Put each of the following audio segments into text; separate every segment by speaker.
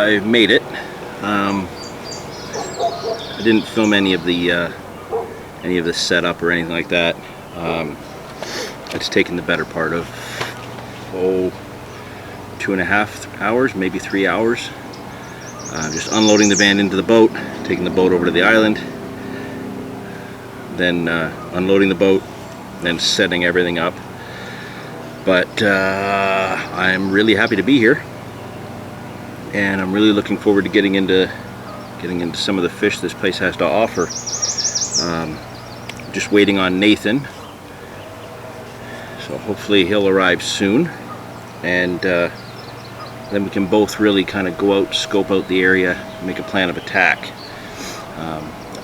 Speaker 1: I made it. I didn't film any of the setup or anything like that. It's taken the better part of 2.5 hours, maybe 3 hours. Just unloading the van into the boat, taking the boat over to the island, then unloading the boat, then setting everything up. But I'm really happy to be here, and I'm really looking forward to getting into some of the fish this place has to offer. Just waiting on Nathan, so hopefully he'll arrive soon, and then we can both really kind of go out, scope out the area, make a plan of attack.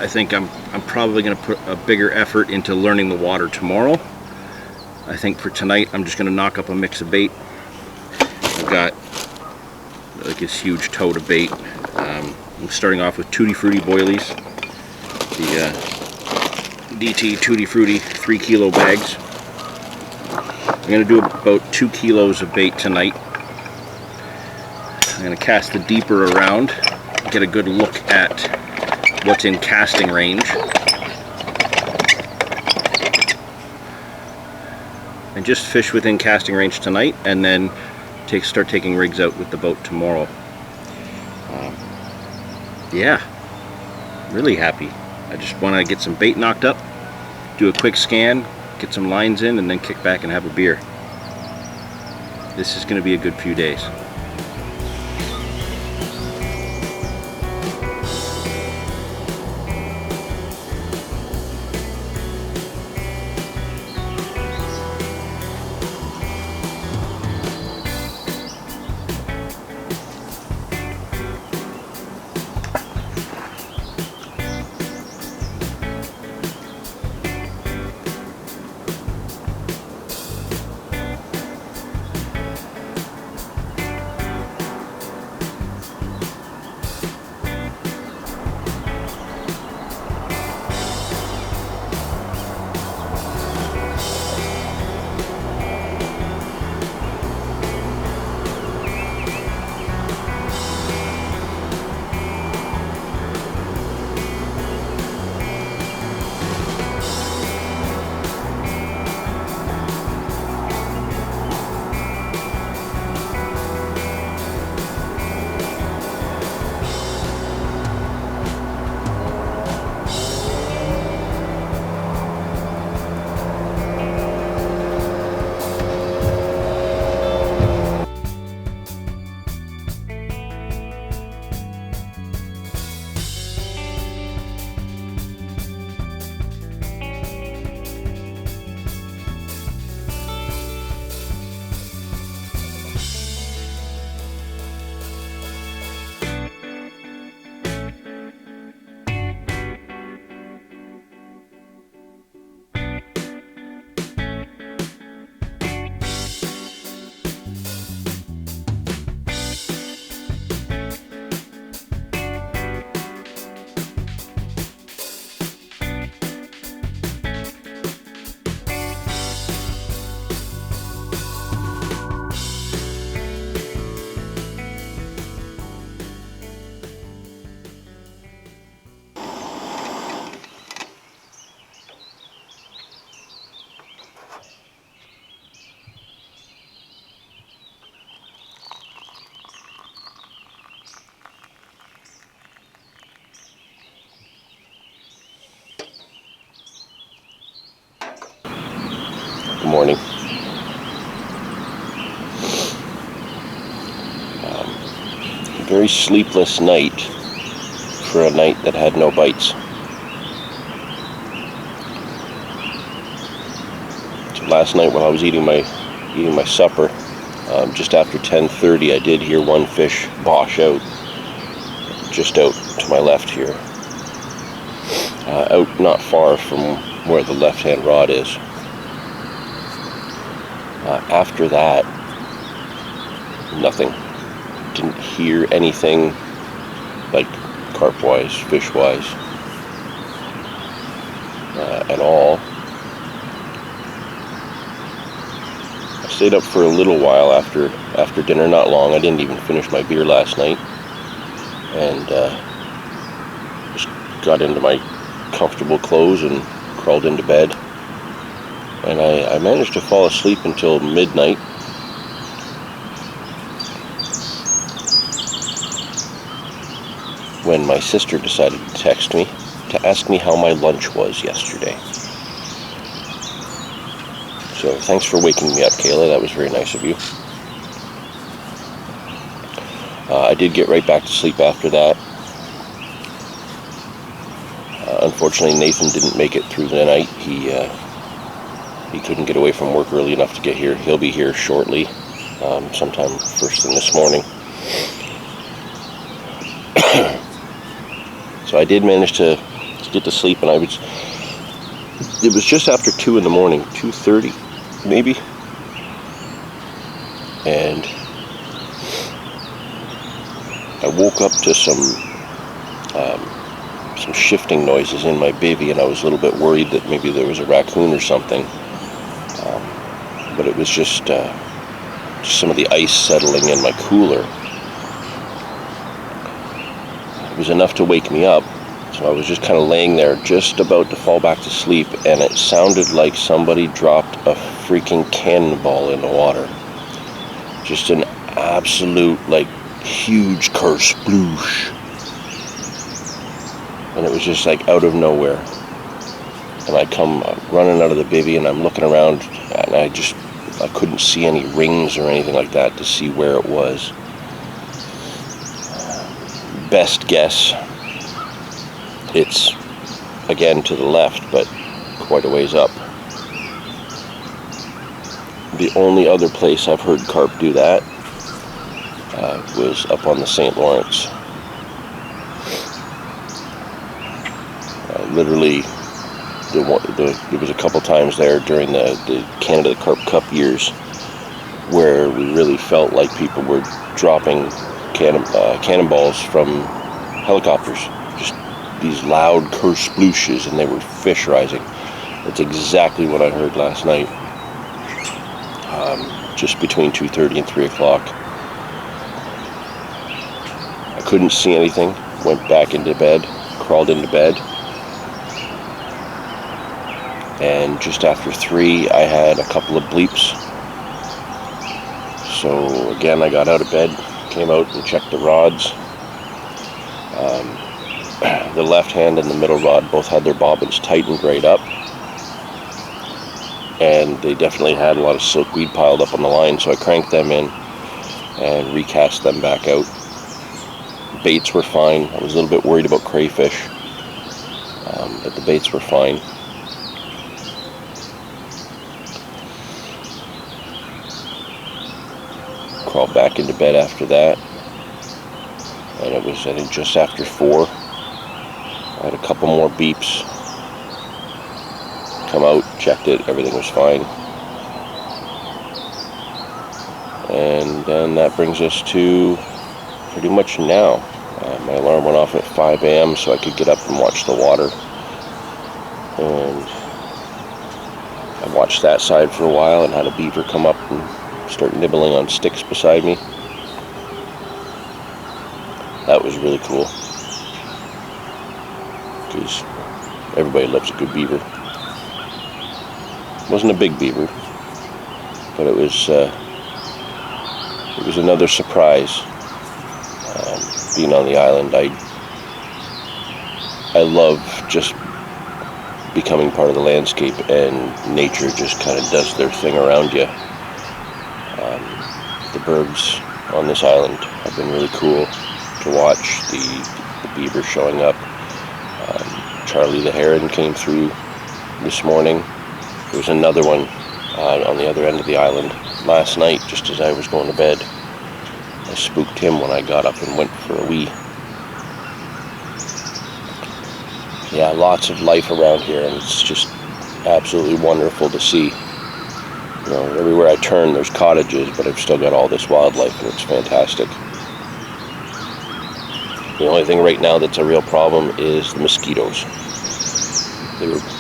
Speaker 1: I think I'm probably going to put a bigger effort into learning the water tomorrow. I think for tonight I'm just going to knock up a mix of bait. I've got like this huge tote of bait. I'm starting off with Tutti Frutti boilies, the DT Tutti Frutti 3 kilo bags. I'm going to do about 2 kilos of bait tonight. I'm going to cast the deeper around, get a good look at what's in casting range, and just fish within casting range tonight, and then start taking rigs out with the boat tomorrow. Yeah, really happy. I just want to get some bait knocked up, do a quick scan, get some lines in, and then kick back and have a beer. This is going to be a good few days. Good morning. A very sleepless night for a night that had no bites. So last night while I was eating my supper, just after 10:30, I did hear one fish wash out, just out to my left here, out not far from where the left-hand rod is. After that, nothing. Didn't hear anything like carp-wise, fish-wise, at all. I stayed up for a little while after dinner, not long. I didn't even finish my beer last night. and just got into my comfortable clothes and crawled into bed. And I managed to fall asleep until midnight. When my sister decided to text me to ask me how my lunch was yesterday. So thanks for waking me up, Kayla. That was very nice of you. I did get right back to sleep after that. Unfortunately, Nathan didn't make it through the night. He couldn't get away from work early enough to get here. He'll be here shortly, sometime first thing this morning. So I did manage to get to sleep, and it was just after 2 in the morning, 2:30 maybe, and I woke up to some shifting noises in my bivvy, and I was a little bit worried that maybe there was a raccoon or something, but it was just some of the ice settling in my cooler. It was enough to wake me up, so I was just kind of laying there, just about to fall back to sleep, and it sounded like somebody dropped a freaking cannonball in the water. Just an absolute, like, huge kersploosh. And it was just like out of nowhere. And I come running out of the bivvy, and I'm looking around, and I couldn't see any rings or anything like that to see where it was. Best guess, it's again to the left, but quite a ways up. The only other place I've heard carp do that was up on the St. Lawrence. Literally, there was a couple times there during the Canada Carp Cup years where we really felt like people were dropping cannonballs from helicopters. Just these loud kersplooshes, and they were fish rising. That's exactly what I heard last night, just between 2:30 and 3 o'clock. I couldn't see anything, went back into bed, crawled into bed, and just after 3 I had a couple of bleeps. So again, I got out of bed, came out and checked the rods. The left hand and the middle rod both had their bobbins tightened right up, and they definitely had a lot of silkweed piled up on the line, so I cranked them in and recast them back out. Baits were fine. I was a little bit worried about crayfish, but the baits were fine. Crawled back into bed after that, and it was, I think, just after 4. I had a couple more beeps. Come out, checked it, everything was fine. And then that brings us to pretty much now. My alarm went off at 5 a.m. so I could get up and watch the water. And I watched that side for a while and had a beaver come up and start nibbling on sticks beside me. That was really cool, because everybody loves a good beaver. It wasn't a big beaver, but it was another surprise. Being on the island, I love just becoming part of the landscape, and nature just kind of does their thing around you. The birds on this island have been really cool to watch. The beaver showing up. Charlie the heron came through this morning. There was another one on the other end of the island last night, just as I was going to bed. I spooked him when I got up and went for a wee. Yeah, lots of life around here, and it's just absolutely wonderful to see. You know, everywhere I turn there's cottages, but I've still got all this wildlife, and it's fantastic. The only thing right now that's a real problem is the mosquitoes.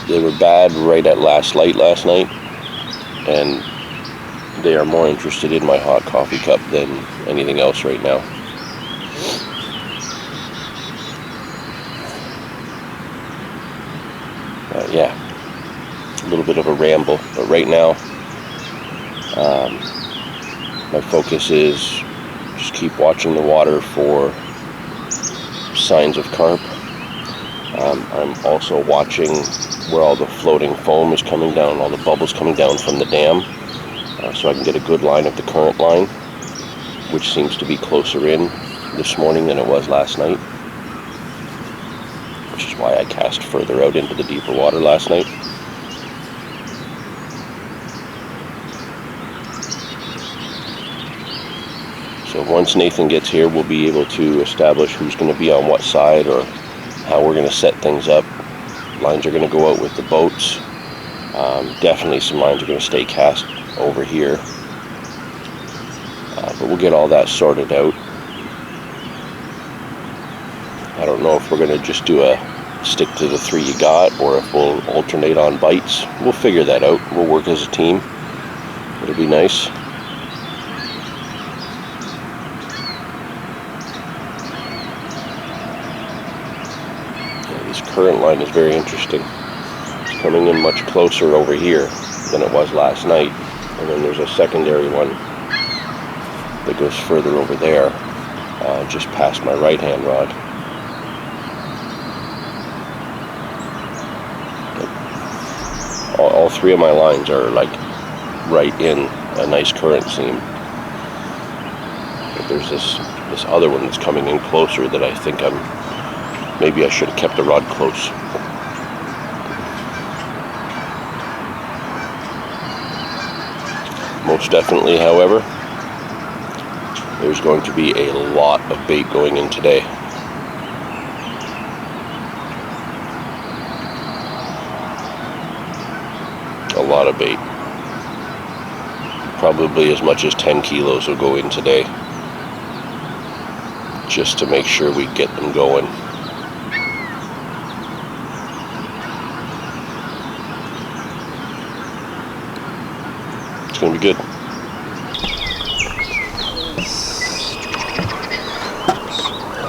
Speaker 1: They were bad right at last light last night, and they are more interested in my hot coffee cup than anything else right now. ramble, but right now my focus is just keep watching the water for signs of carp. I'm also watching where all the floating foam is coming down, all the bubbles coming down from the dam, so I can get a good line of the current line, which seems to be closer in this morning than it was last night, which is why I cast further out into the deeper water last night. So once Nathan gets here, we'll be able to establish who's going to be on what side or how we're going to set things up. Lines are going to go out with the boats. Definitely some lines are going to stay cast over here. But we'll get all that sorted out. I don't know if we're going to just do a stick to the 3 you got, or if we'll alternate on bites. We'll figure that out. We'll work as a team. It'll be nice. This current line is very interesting. It's coming in much closer over here than it was last night. And then there's a secondary one that goes further over there, just past my right-hand rod. All 3 of my lines are like right in a nice current seam. But there's this other one that's coming in closer that I think maybe I should have kept the rod close. Most definitely, however, there's going to be a lot of bait going in today. A lot of bait. Probably as much as 10 kilos will go in today, just to make sure we get them going. It's going to be good.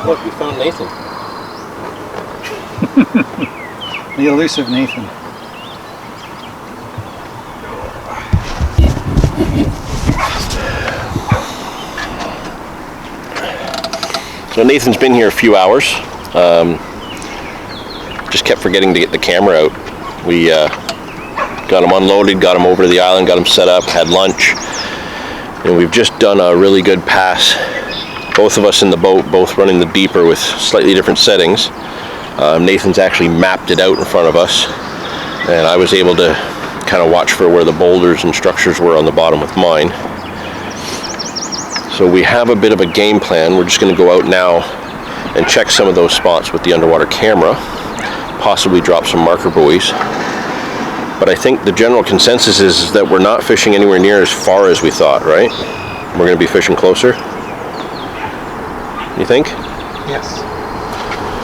Speaker 2: Look, we found Nathan.
Speaker 3: The elusive Nathan.
Speaker 1: So Nathan's been here a few hours. Just kept forgetting to get the camera out. We got him unloaded, got him over to the island, got him set up, had lunch, and we've just done a really good pass. Both of us in the boat, both running the deeper with slightly different settings. Nathan's actually mapped it out in front of us, and I was able to kind of watch for where the boulders and structures were on the bottom with mine. So we have a bit of a game plan. We're just going to go out now and check some of those spots with the underwater camera, possibly drop some marker buoys. But I think the general consensus is that we're not fishing anywhere near as far as we thought, right? We're going to be fishing closer? You think?
Speaker 3: Yes.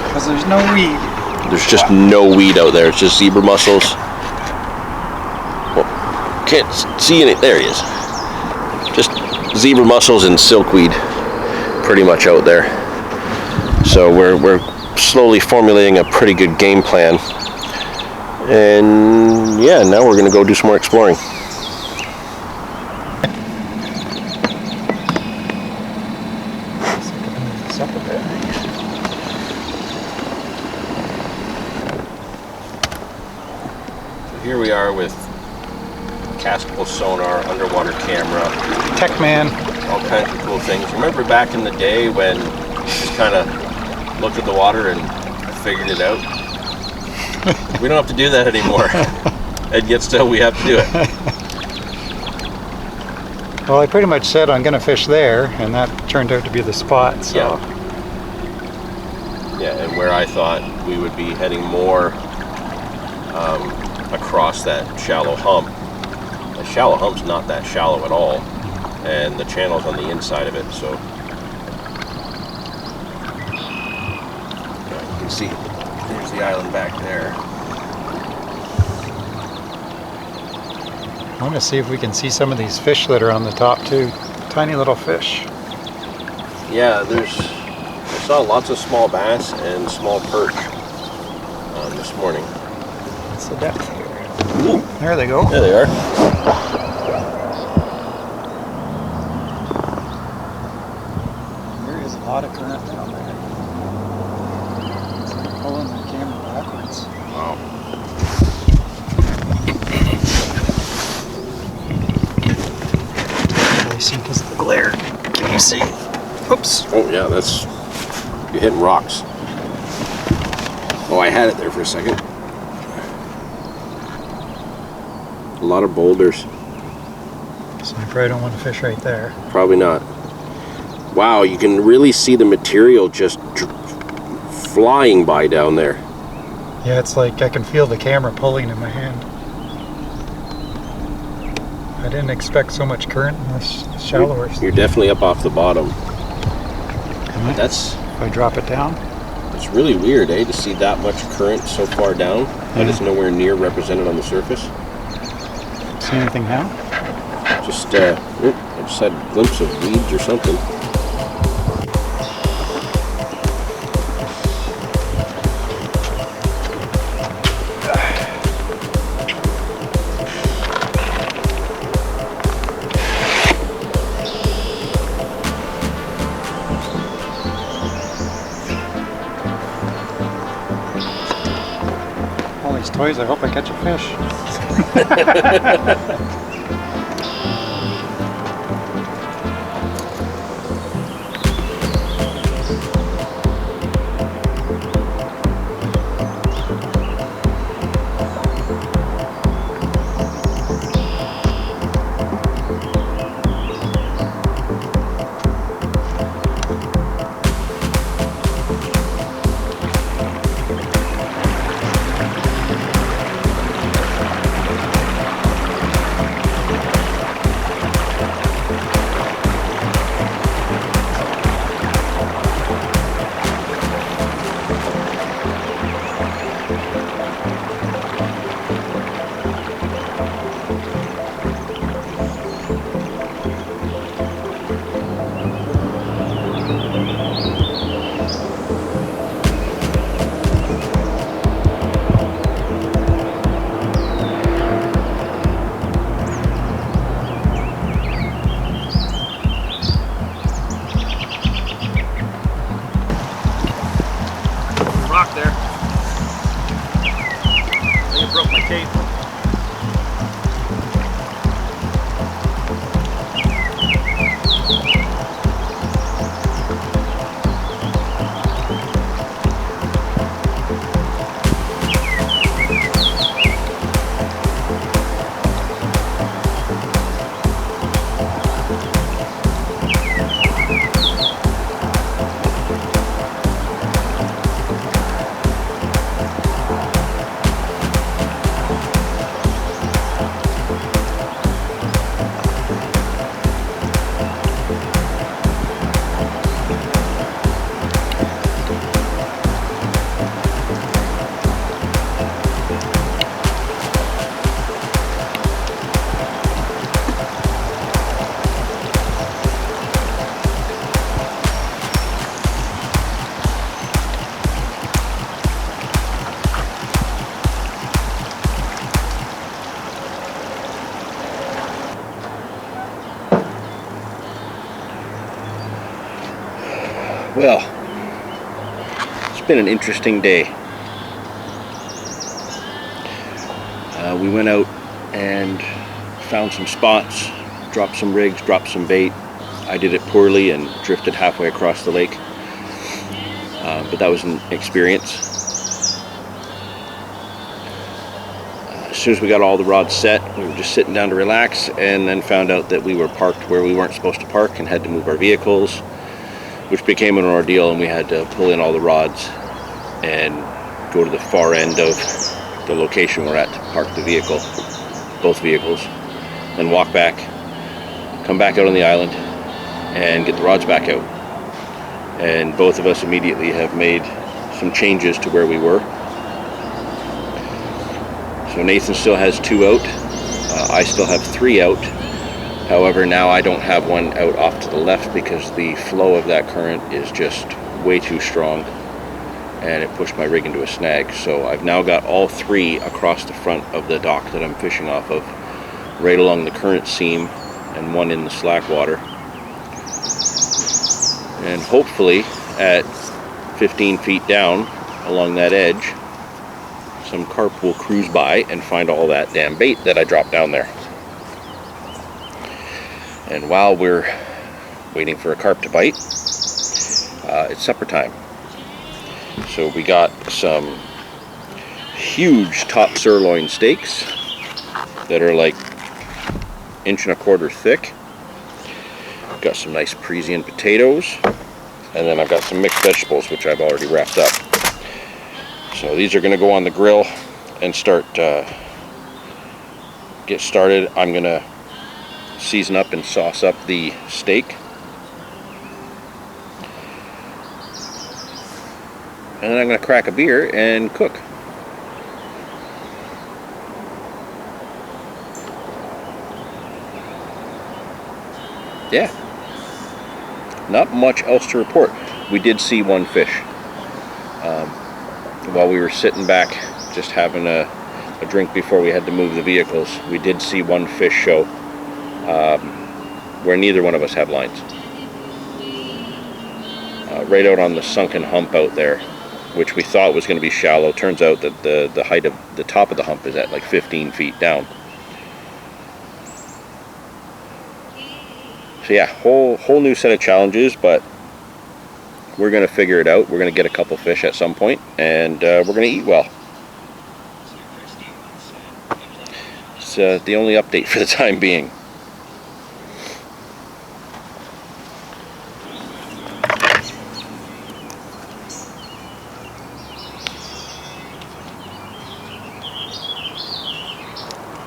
Speaker 3: Because there's no weed.
Speaker 1: There's just no weed out there. It's just zebra mussels. Well, can't see any. There he is. Just zebra mussels and silkweed pretty much out there. So we're slowly formulating a pretty good game plan. And yeah, now we're going to go do some more exploring. Here we are with castable sonar, underwater camera,
Speaker 3: Tech man.
Speaker 1: all kinds of cool things. Remember back in the day when you just kind of looked at the water and figured it out? We don't have to do that anymore, and yet still we have to do it.
Speaker 3: Well, I pretty much said I'm going to fish there, and that turned out to be the spot. So.
Speaker 1: Yeah, and where I thought we would be heading more across that shallow hump. The shallow hump's not that shallow at all, and the channel's on the inside of it, so yeah, you can see there's the island back there.
Speaker 3: I want to see if we can see some of these fish that are on the top too. Tiny little fish.
Speaker 1: Yeah, I saw lots of small bass and small perch this morning.
Speaker 3: What's the depth here? There they go.
Speaker 2: There they are.
Speaker 3: There is a lot of current down there. It's like pulling the camera backwards.
Speaker 2: Wow.
Speaker 3: I see because of the glare. Can you see? Oops.
Speaker 2: Oh yeah, that's, you're hitting rocks. Oh, I had it there for a second. A lot of boulders.
Speaker 3: So I probably don't want to fish right there.
Speaker 2: Probably not. Wow, you can really see the material just flying by down there.
Speaker 3: Yeah, it's like I can feel the camera pulling in my hand. I didn't expect so much current in this shallower.
Speaker 2: You're definitely up off the bottom.
Speaker 3: Am I?
Speaker 2: That's
Speaker 3: If I drop it down.
Speaker 2: it's really weird, to see that much current so far down, but
Speaker 3: Yeah.
Speaker 2: it's nowhere near represented on the surface.
Speaker 3: See anything now?
Speaker 2: Just, I just had a glimpse of weeds or something.
Speaker 3: All these toys, I hope I catch a fish. Rock there. I think it broke my tape.
Speaker 1: Well, it's been an interesting day. We went out and found some spots, dropped some rigs, dropped some bait. I did it poorly and drifted halfway across the lake, but that was an experience. As soon as we got all the rods set, we were just sitting down to relax, and then found out that we were parked where we weren't supposed to park and had to move our vehicles, which became an ordeal, and we had to pull in all the rods and go to the far end of the location we're at to park the vehicle, both vehicles, then walk back, come back out on the island, and get the rods back out. And both of us immediately have made some changes to where we were. So Nathan still has 2 out. I still have 3 out. However, now I don't have one out off to the left because the flow of that current is just way too strong. and it pushed my rig into a snag. So I've now got all three across the front of the dock that I'm fishing off of, right along the current seam, and one in the slack water. And hopefully at 15 feet down along that edge, some carp will cruise by and find all that damn bait that I dropped down there. And while we're waiting for a carp to bite, it's supper time. So we got some huge top sirloin steaks that are like 1.25 inches thick. Got some nice Parisian potatoes, and then I've got some mixed vegetables which I've already wrapped up. So these are going to go on the grill and get started. I'm going to season up and sauce up the steak, and then I'm going to crack a beer and cook. Yeah, not much else to report. We did see one fish while we were sitting back just having a drink before we had to move the vehicles. We did see one fish show where neither one of us have lines. Right out on the sunken hump out there, which we thought was going to be shallow. Turns out that the height of the top of the hump is at like 15 feet down. So yeah, whole new set of challenges, but we're going to figure it out. We're going to get a couple fish at some point, and we're going to eat well. It's the only update for the time being.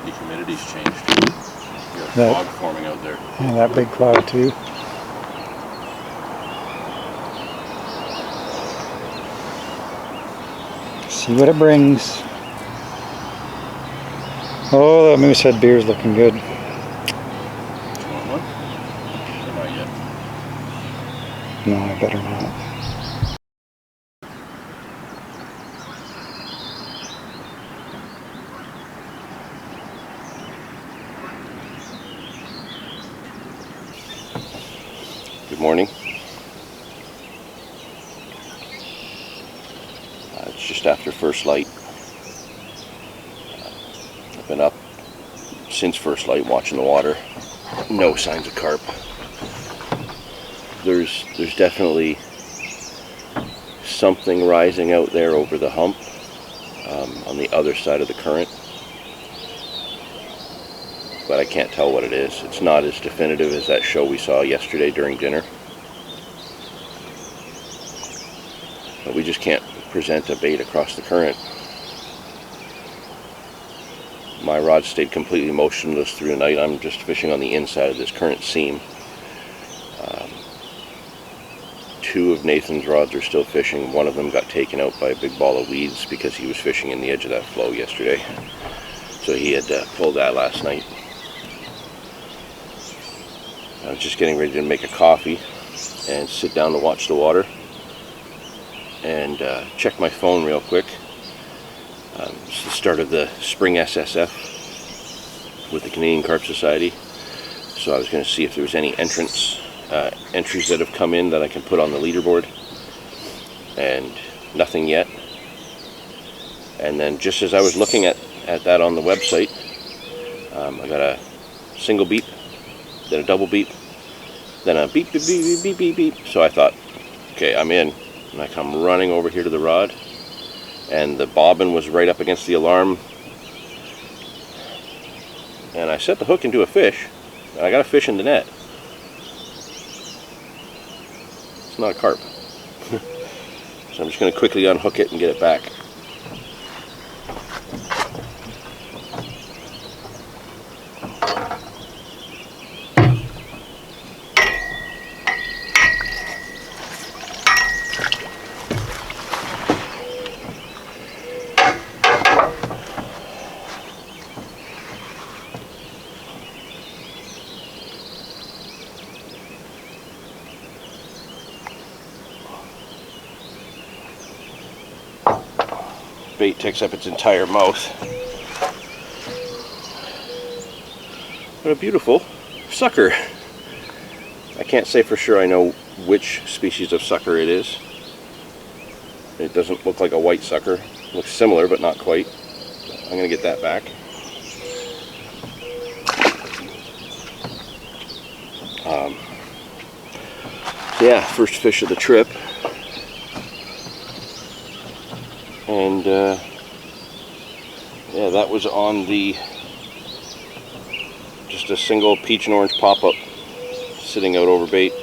Speaker 1: The humidity's changed. You got fog forming out there.
Speaker 3: Yeah, that big cloud too. See what it brings. Oh, that moosehead beer is looking good.
Speaker 1: You want one? Or not yet?
Speaker 3: No, I better not.
Speaker 1: Good morning. It's just after first light. I've been up since first light watching the water. No signs of carp. There's definitely something rising out there over the hump on the other side of the current, but I can't tell what it is. It's not as definitive as that show we saw yesterday during dinner. But we just can't present a bait across the current. My rod stayed completely motionless through the night. I'm just fishing on the inside of this current seam. Two of Nathan's rods are still fishing. One of them got taken out by a big ball of weeds because he was fishing in the edge of that flow yesterday. So he had pulled that last night. I was just getting ready to make a coffee and sit down to watch the water and check my phone real quick. It's the start of the spring SSF with the Canadian Carp Society. So I was going to see if there was any entries that have come in that I can put on the leaderboard, and nothing yet. And then just as I was looking at that on the website, I got a single beep, then a double beep, then a beep, beep, beep, beep, beep, beep. So I thought, okay, I'm in. And I come running over here to the rod, and the bobbin was right up against the alarm. And I set the hook into a fish, and I got a fish in the net. It's not a carp. So I'm just going to quickly unhook it and get it back. bait takes up its entire mouth. What a beautiful sucker. I can't say for sure I know which species of sucker it is. It doesn't look like a white sucker. It looks similar, but not quite. I'm going to get that back. Yeah, first fish of the trip. And yeah, that was on the just a single peach and orange pop-up sitting out over bait.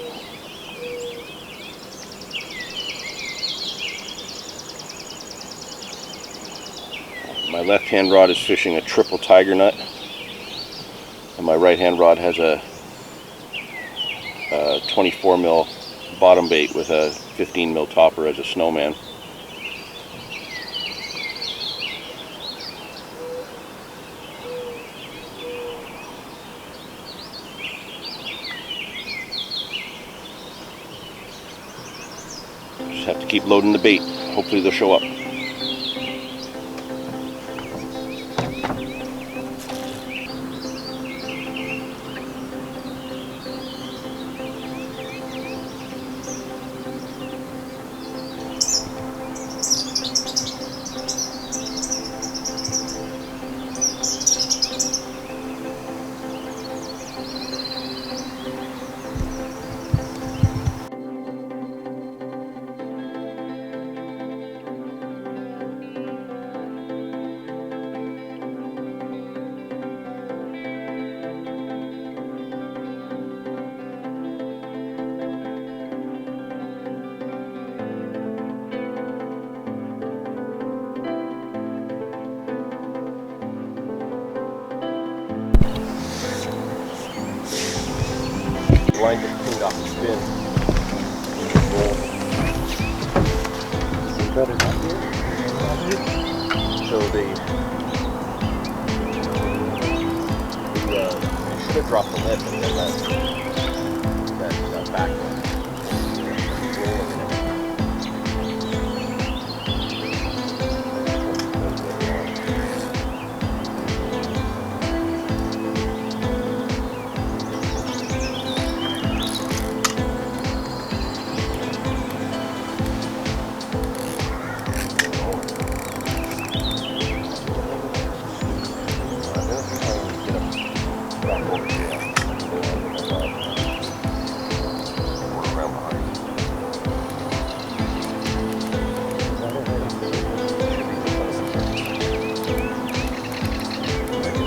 Speaker 1: My left hand rod is fishing a triple tiger nut, and my right hand rod has a 24 mil bottom bait with a 15 mil topper as a snowman. Just have to keep loading the bait. Hopefully they'll show up. Line gets cleaned off the spin.
Speaker 3: Better not here.
Speaker 1: So they should have dropped the lip and then that back one.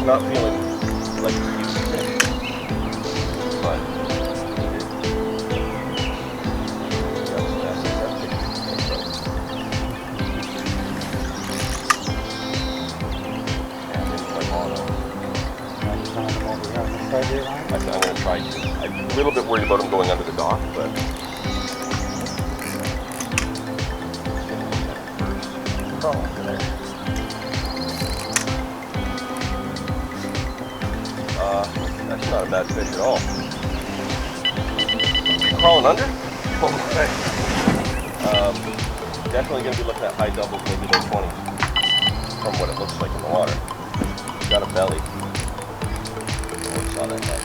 Speaker 1: Not feeling like it's used to fish, but I'm going to try to. I'm a little bit worried about him going under the dock, but that's not a bad fish at all. Crawling under? Okay. Definitely going to be looking at high doubles, maybe low 20s, from what it looks like in the water. Got a belly. Oh, saw that guy.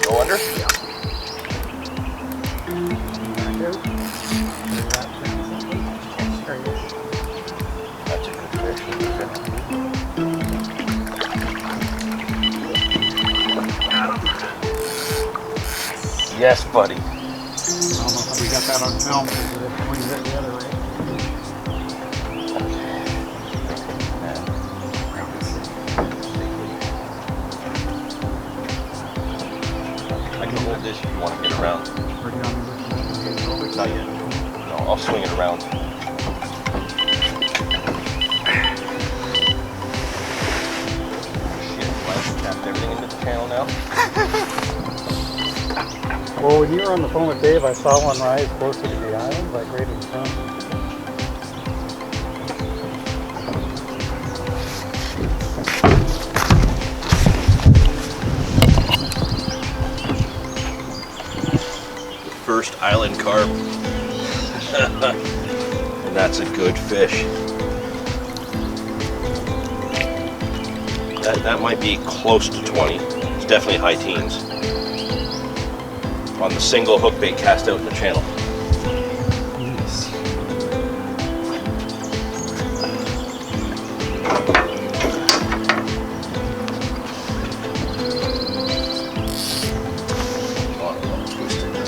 Speaker 1: Go under? Yeah. That's a good fish. Yes, buddy.
Speaker 3: I don't know if we got that on film because it pointed it the other way.
Speaker 1: I can hold this if you want to get around. Not yet. No, I'll swing it around. cast everything into the channel now.
Speaker 3: Well, when you were on the phone with Dave, I saw one rise closer to the island, like right in front.
Speaker 1: First island carp. And that's a good fish. That might be close to 20. It's definitely high teens. On the single hook bait cast out in the channel.
Speaker 3: Yes.
Speaker 1: Twist it.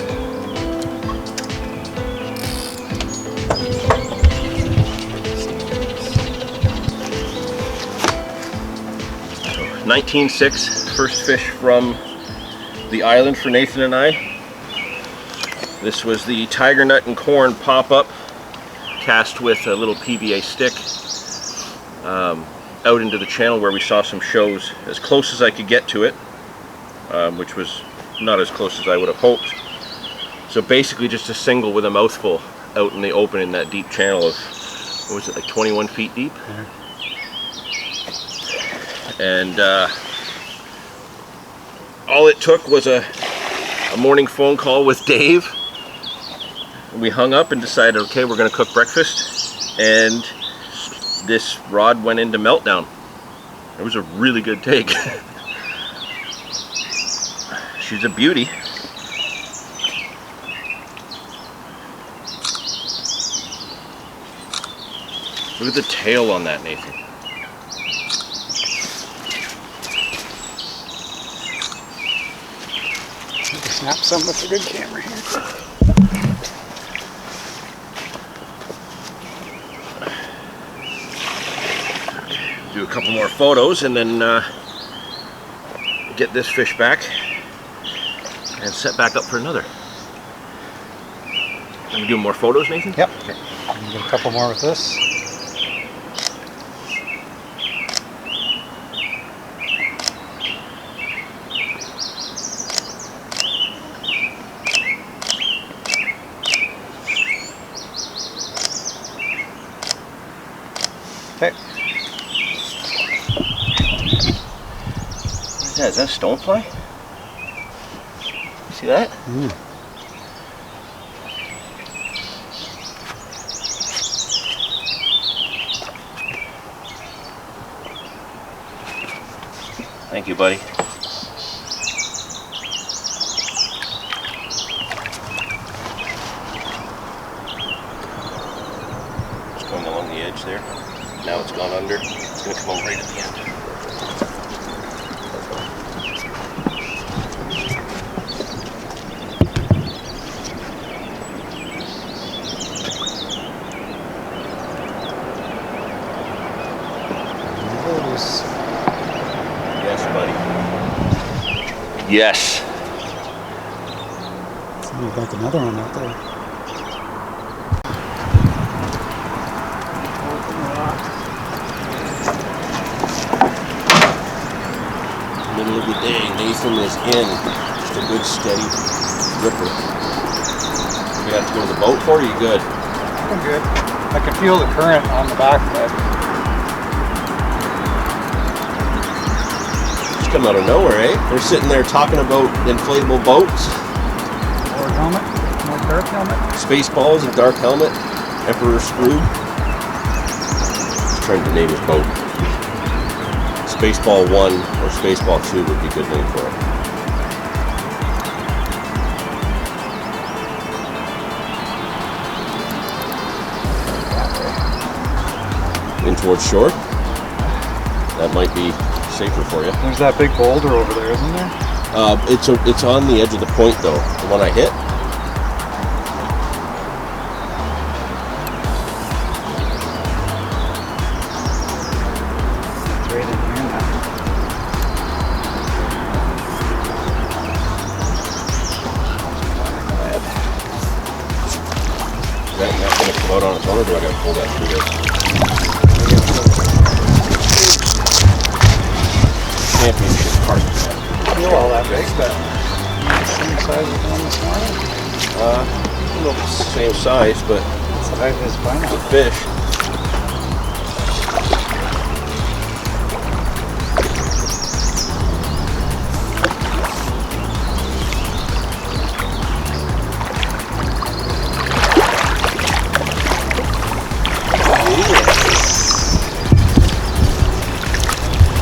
Speaker 1: 19.6, first fish from the island for Nathan and I. This was the tiger nut and corn pop-up, cast with a little PBA stick out into the channel where we saw some shows as close as I could get to it, which was not as close as I would have hoped. So basically just a single with a mouthful out in the open in that deep channel of, what was it, like 21 feet deep?
Speaker 3: Yeah.
Speaker 1: And all it took was a morning phone call with Dave. We hung up and decided, okay, we're going to cook breakfast, and this rod went into meltdown. It was a really good take. She's a beauty. Look at the tail on that, Nathan.
Speaker 3: Snap some with a good camera here.
Speaker 1: Do a couple more photos and then get this fish back and set back up for another. Are we doing more photos, Nathan?
Speaker 3: Yep.
Speaker 1: Okay.
Speaker 3: Get a couple more with this. Okay.
Speaker 1: What is that? Is that a stonefly? See that? Thank you, buddy. It's going along the edge there. Now it's gone under. It's going to come out right at the end. Yes, buddy. Yes.
Speaker 3: We've got another one out there.
Speaker 1: Middle of the day, Nathan is in. Just a good steady ripper. You have to go to the boat for it, or you good?
Speaker 3: I'm good. I can feel the current on the back of it.
Speaker 1: Just come out of nowhere, eh? They're sitting there talking about inflatable boats,
Speaker 3: More helmet, more Carp helmet.
Speaker 1: space balls and dark helmet, Emperor screw. Just trying to name his boat. Spaceball 1 or Spaceball 2 would be a good name for it. In towards shore. That might be safer for you.
Speaker 3: There's that big boulder over there, isn't there?
Speaker 1: It's on the edge of the point though. The one I hit.
Speaker 3: It's right in here now.
Speaker 1: Is that not going to come out on its own, or do I got to pull that through this? Championship carp.
Speaker 3: feel all that big, but same size as the one this morning.
Speaker 2: A little same size, but
Speaker 3: That's what I was finding.
Speaker 2: the fish.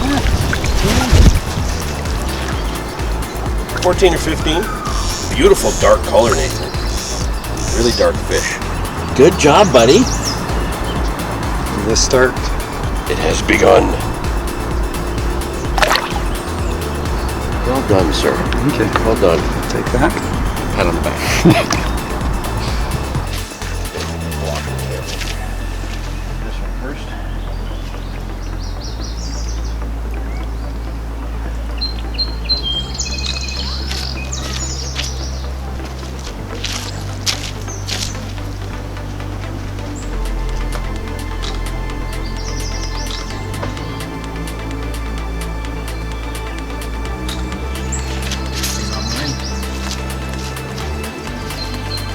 Speaker 2: Yeah. 14 or 15. Beautiful dark color, Nathan. Really dark fish. Good job, buddy.
Speaker 3: The start.
Speaker 2: It has begun. Well done, sir.
Speaker 3: Okay.
Speaker 2: Well done.
Speaker 3: Take that.
Speaker 2: Pat on the back.
Speaker 1: This one first.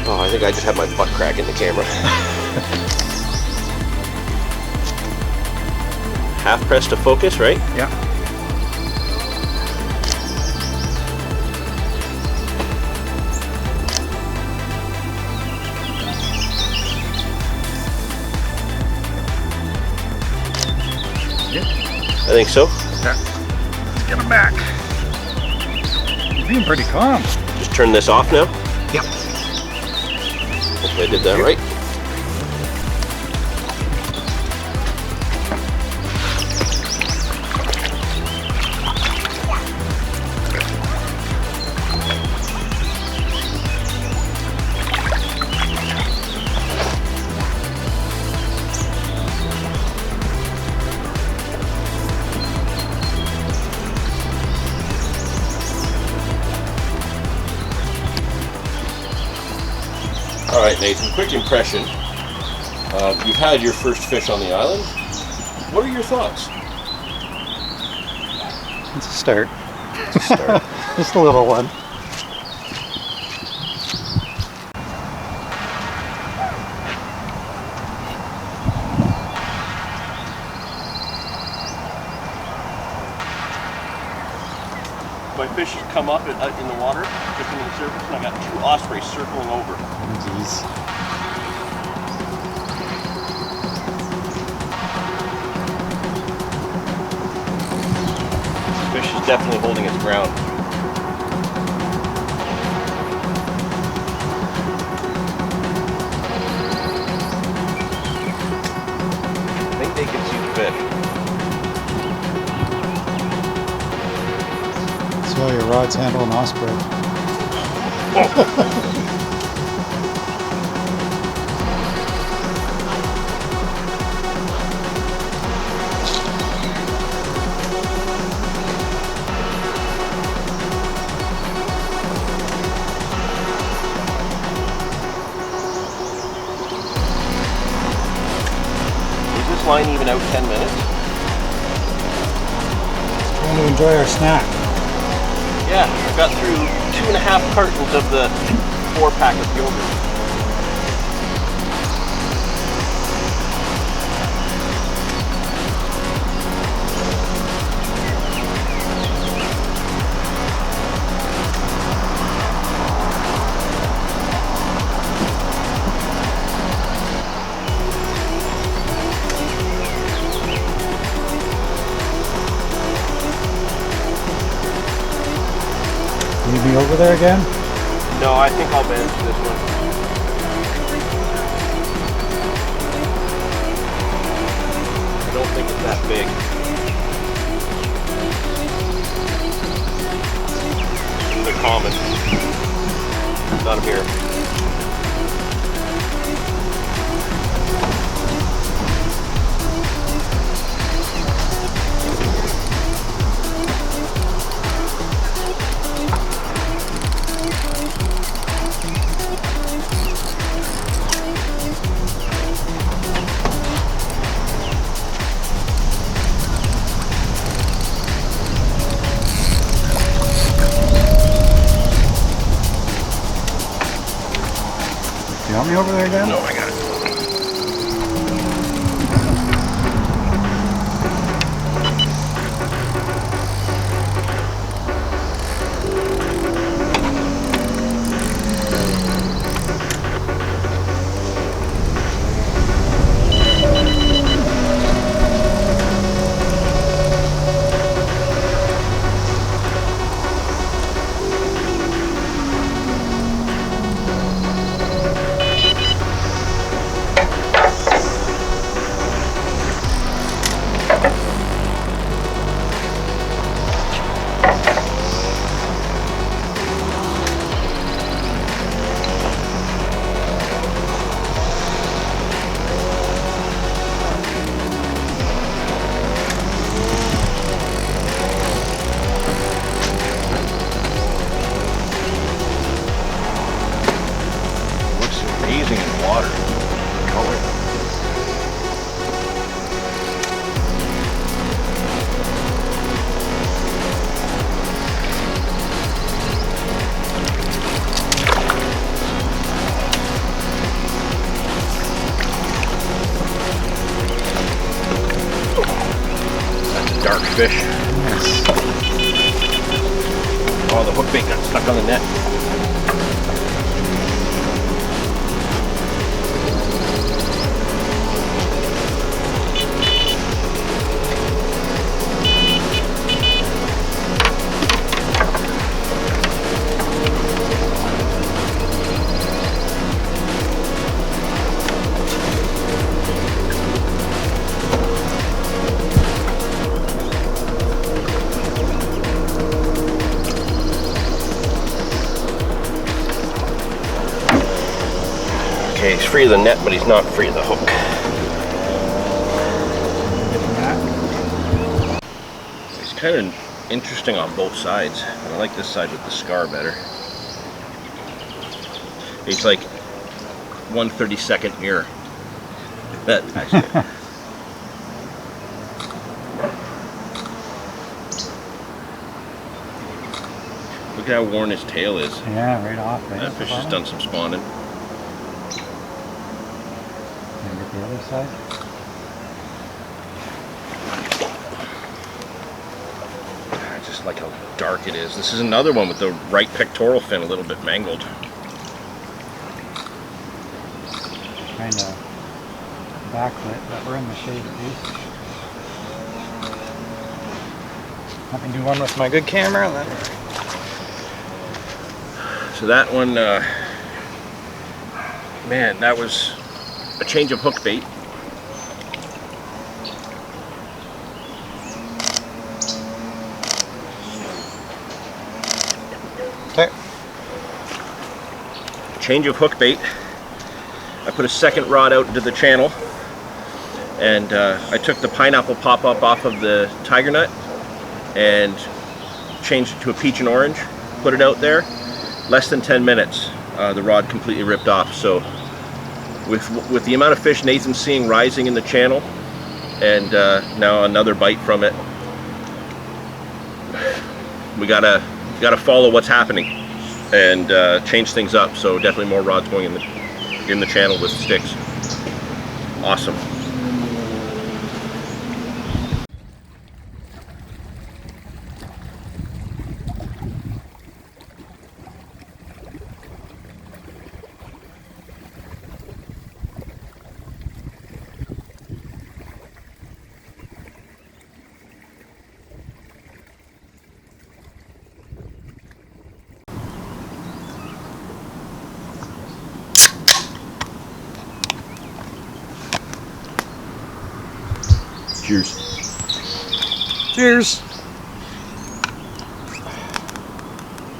Speaker 2: Oh, I think I just had my butt crack in the camera. Half press to focus, right?
Speaker 3: Yeah.
Speaker 2: I think so.
Speaker 3: Let's get him back. He's being pretty calm.
Speaker 2: Just turn this off now.
Speaker 3: Yep.
Speaker 2: Hopefully I did that right. All right, Nathan, quick impression. You've had your first fish on the island. What are your thoughts?
Speaker 3: It's a start.
Speaker 2: It's a start.
Speaker 3: Just a little one.
Speaker 2: My fish has come up in the water, drifting to the surface, and I got two ospreys circling over.
Speaker 3: Jeez.
Speaker 2: Fish is definitely holding its ground. I think they can see the fish.
Speaker 3: See how your rod's handle an osprey.
Speaker 2: Is this line even out 10 minutes?
Speaker 3: Trying to enjoy our snack.
Speaker 2: Yeah, I got through 2.5 cartons of the 4-pack of yogurt.
Speaker 3: Need me over there again?
Speaker 2: No, I think I'll manage this one. I don't think it's that big. They're common. Not here.
Speaker 3: want me over there again?
Speaker 1: No, I got it. Amazing in water. Color. That's a dark fish.
Speaker 3: Yes.
Speaker 1: Oh, the hook bait got stuck on the net. Okay, he's free of the net, but he's not free of the hook. He's kind of interesting on both sides. I like this side with the scar better. It's like 1/32nd mirror. That actually. Look at how worn his tail is.
Speaker 3: Yeah, right off. Right
Speaker 1: That fish has done some spawning.
Speaker 3: Can I get the other side?
Speaker 1: I just like how dark it is. This is another one with the right pectoral fin a little bit mangled.
Speaker 3: Kind of backlit, but we're in the shade at least. Let me do one with my good camera and then.
Speaker 1: So that one, man, that was a change of hook bait.
Speaker 3: Okay.
Speaker 1: Change of hook bait. I put a second rod out into the channel, and I took the pineapple pop-up off of the tiger nut and changed it to a peach and orange, put it out there. Less than 10 minutes, the rod completely ripped off. So with the amount of fish Nathan's seeing rising in the channel, and now another bite from it, we gotta follow what's happening and change things up. So definitely more rods going in the channel with sticks. Awesome. Cheers.
Speaker 3: Cheers!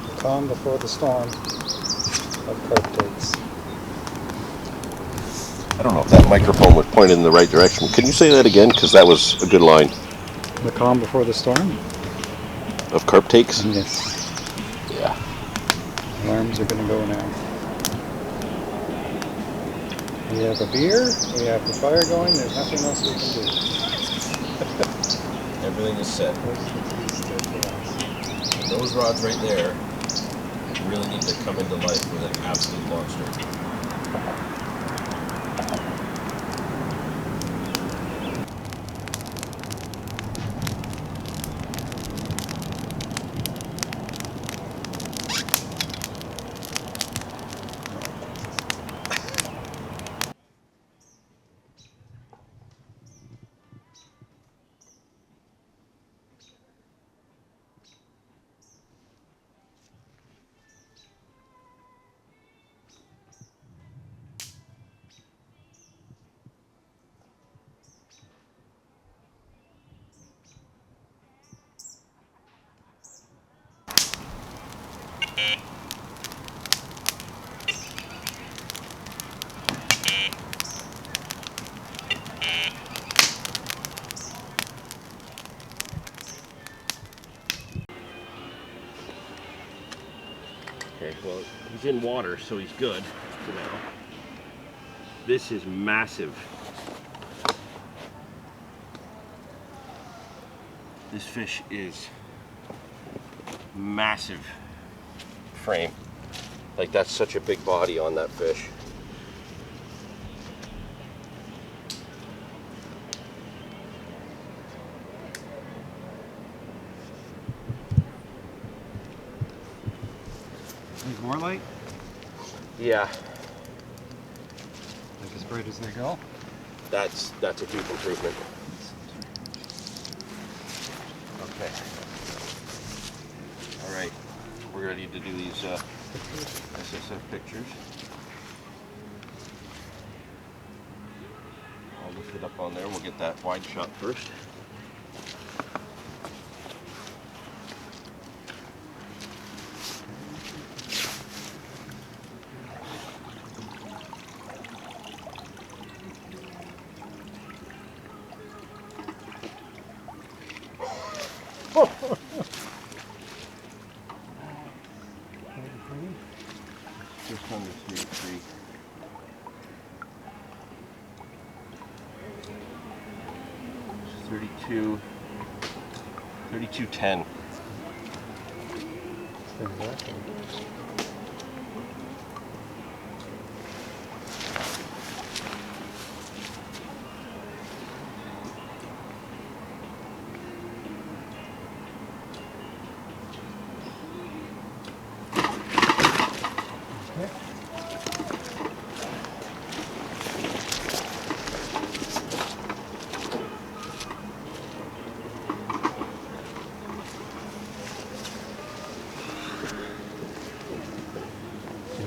Speaker 3: The calm before the storm of carp takes.
Speaker 2: I don't know if that microphone was pointed in the right direction. Can you say that again? Because that was a good line.
Speaker 3: The calm before the storm?
Speaker 2: Of carp takes?
Speaker 3: Yes.
Speaker 2: Yeah.
Speaker 3: Alarms are going to go now. We have a beer, we have the fire going, there's nothing else we can do.
Speaker 1: Everything is set. Those rods right there really need to come into life with an absolute monster.
Speaker 2: Okay, well, he's in water, so he's good for now. This is massive. This fish is massive frame. Like, that's such a big body on that fish.
Speaker 3: Need more light?
Speaker 2: Yeah,
Speaker 3: Like as bright as they go?
Speaker 2: that's a huge improvement. Okay. All right, we're ready to do these SSF pictures. I'll lift it up on there. We'll get that wide shot first. Just under 33. 32, 32.10.
Speaker 3: Exactly.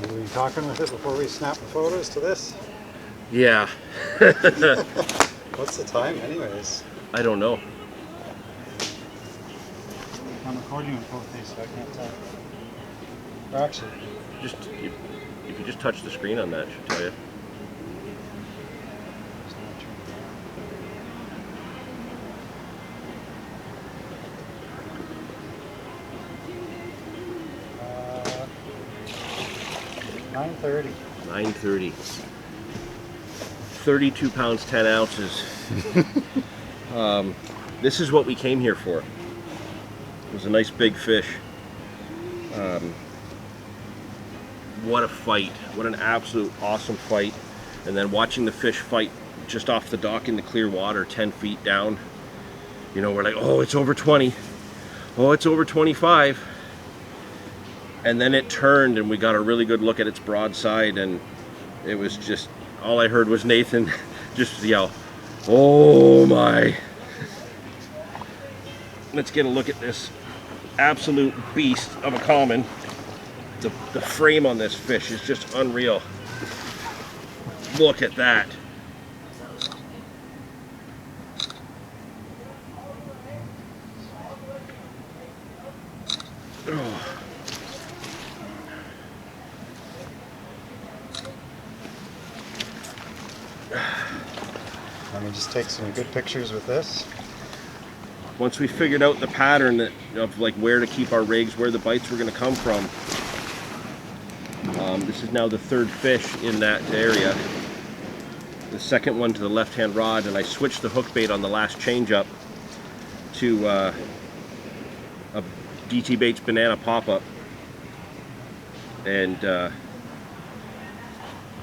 Speaker 3: Were you talking with it before we snap the photos to this?
Speaker 2: Yeah.
Speaker 3: What's the time anyways?
Speaker 2: I don't know.
Speaker 3: I'm recording with both these, so I can't tell. Or actually,
Speaker 2: Just if you just touch the screen on that, it should tell you.
Speaker 3: just gonna turn it on. 9:30.
Speaker 2: 9:30. 32 pounds, 10 ounces. This is what we came here for. It was a nice big fish. What a fight. What an absolute awesome fight. And then watching the fish fight just off the dock in the clear water 10 feet down. You know, we're like, oh, it's over 20. Oh, it's over 25. And then it turned and we got a really good look at its broadside, and it was just, all I heard was Nathan just yell, oh my. Let's get a look at this absolute beast of a common. The frame on this fish is just unreal. Look at that. Oh.
Speaker 3: Let me just take some good pictures with this.
Speaker 2: Once we figured out the pattern of like where to keep our rigs, where the bites were going to come from, this is now the third fish in that area. The second one to the left-hand rod, and I switched the hook bait on the last change up to a DT Baits banana pop-up, and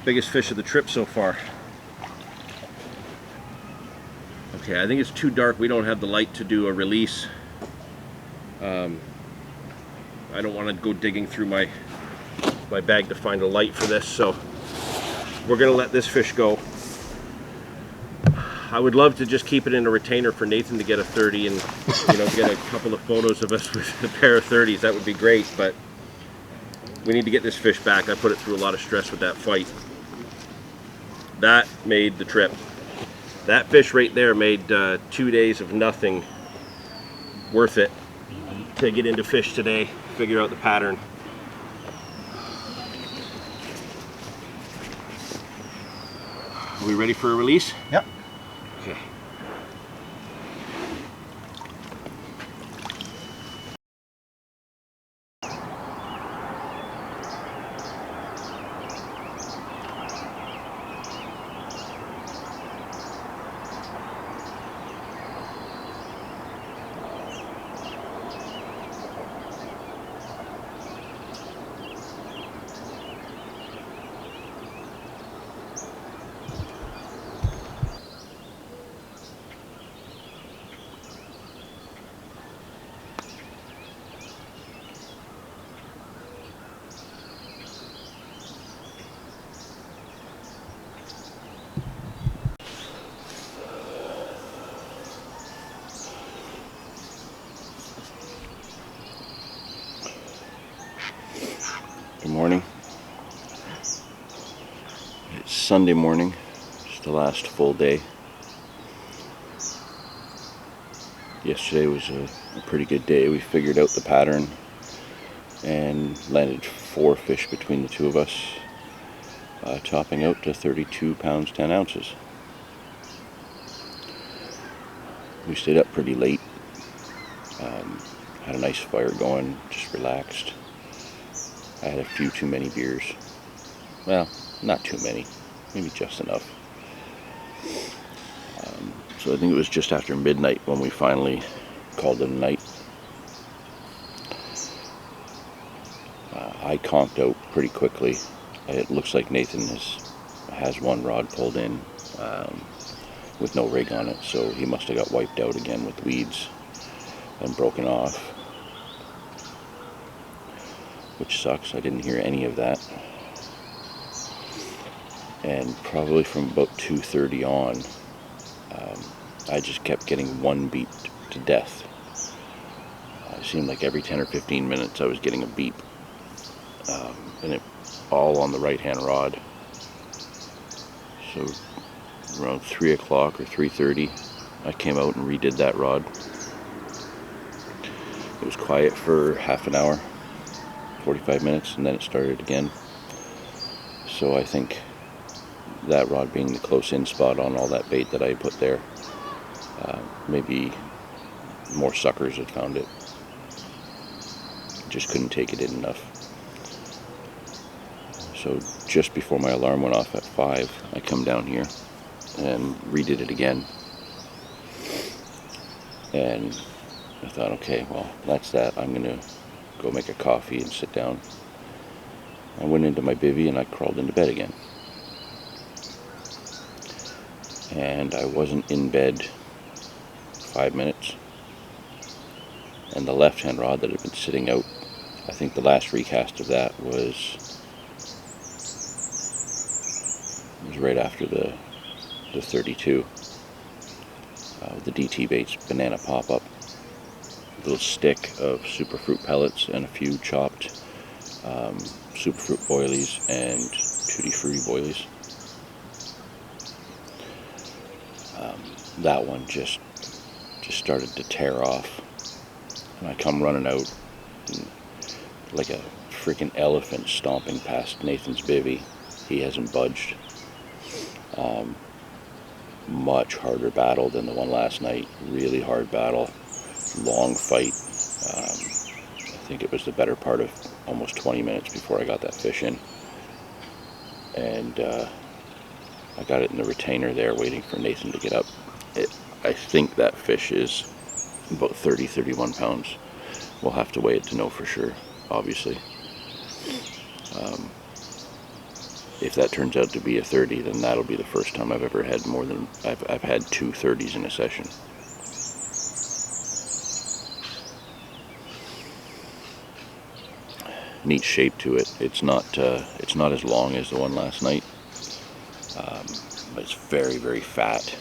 Speaker 2: Biggest fish of the trip so far. Okay, I think it's too dark. We don't have the light to do a release. I don't want to go digging through my bag to find a light for this, so we're gonna let this fish go. I would love to just keep it in a retainer for Nathan to get a 30 and, you know, get a couple of photos of us with a pair of 30s. That would be great, but we need to get this fish back. I put it through a lot of stress with that fight. That made the trip. That fish right there made 2 days of nothing worth it to get into fish today, figure out the pattern. Are we ready for a release?
Speaker 3: Yep.
Speaker 2: Okay. Good morning. It's Sunday morning. It's the last full day. Yesterday was a pretty good day. We figured out the pattern and landed 4 fish between the two of us, topping out to 32 pounds 10 ounces. We stayed up pretty late. Had a nice fire going, just relaxed. I had a few too many beers. Well, not too many, maybe just enough. So I think it was just after midnight when we finally called it a night. I conked out pretty quickly. It looks like Nathan has one rod pulled in with no rig on it, so he must have got wiped out again with weeds and broken off, which sucks. I didn't hear any of that. And probably from about 2:30 on, I just kept getting one beat to death. It seemed like every 10 or 15 minutes I was getting a beep, and it all on the right hand rod. So around 3 o'clock or 3:30, I came out and redid that rod. It was quiet for half an hour, 45 minutes, and then it started again. So I think that rod being the close in spot on all that bait that I put there, maybe more suckers had found it. Just couldn't take it in enough. So just before my alarm went off at 5, I come down here and redid it again. And I thought, okay, well, that's that. I'm gonna go make a coffee and sit down. I went into my bivvy and I crawled into bed again. And I wasn't in bed 5 minutes. And the left-hand rod that had been sitting out, I think the last recast of that was right after the 32. The DT Baits banana pop-up. A little stick of superfruit pellets and a few chopped superfruit boilies and tutti frutti boilies. That one just started to tear off, and I come running out and, like a freaking elephant stomping past Nathan's bivvy. He hasn't budged. Much harder battle than the one last night. Really hard battle, long fight. I think it was the better part of almost 20 minutes before I got that fish in, and I got it in the retainer there waiting for Nathan to get up. I think that fish is about 30-31 pounds. We'll have to weigh it to know for sure, obviously.
Speaker 1: if that turns out to be a 30, then that'll be the first time I've ever had more than, I've had 2 30s in a session. Neat shape to it. It's not as long as the one last night, but it's very, very fat.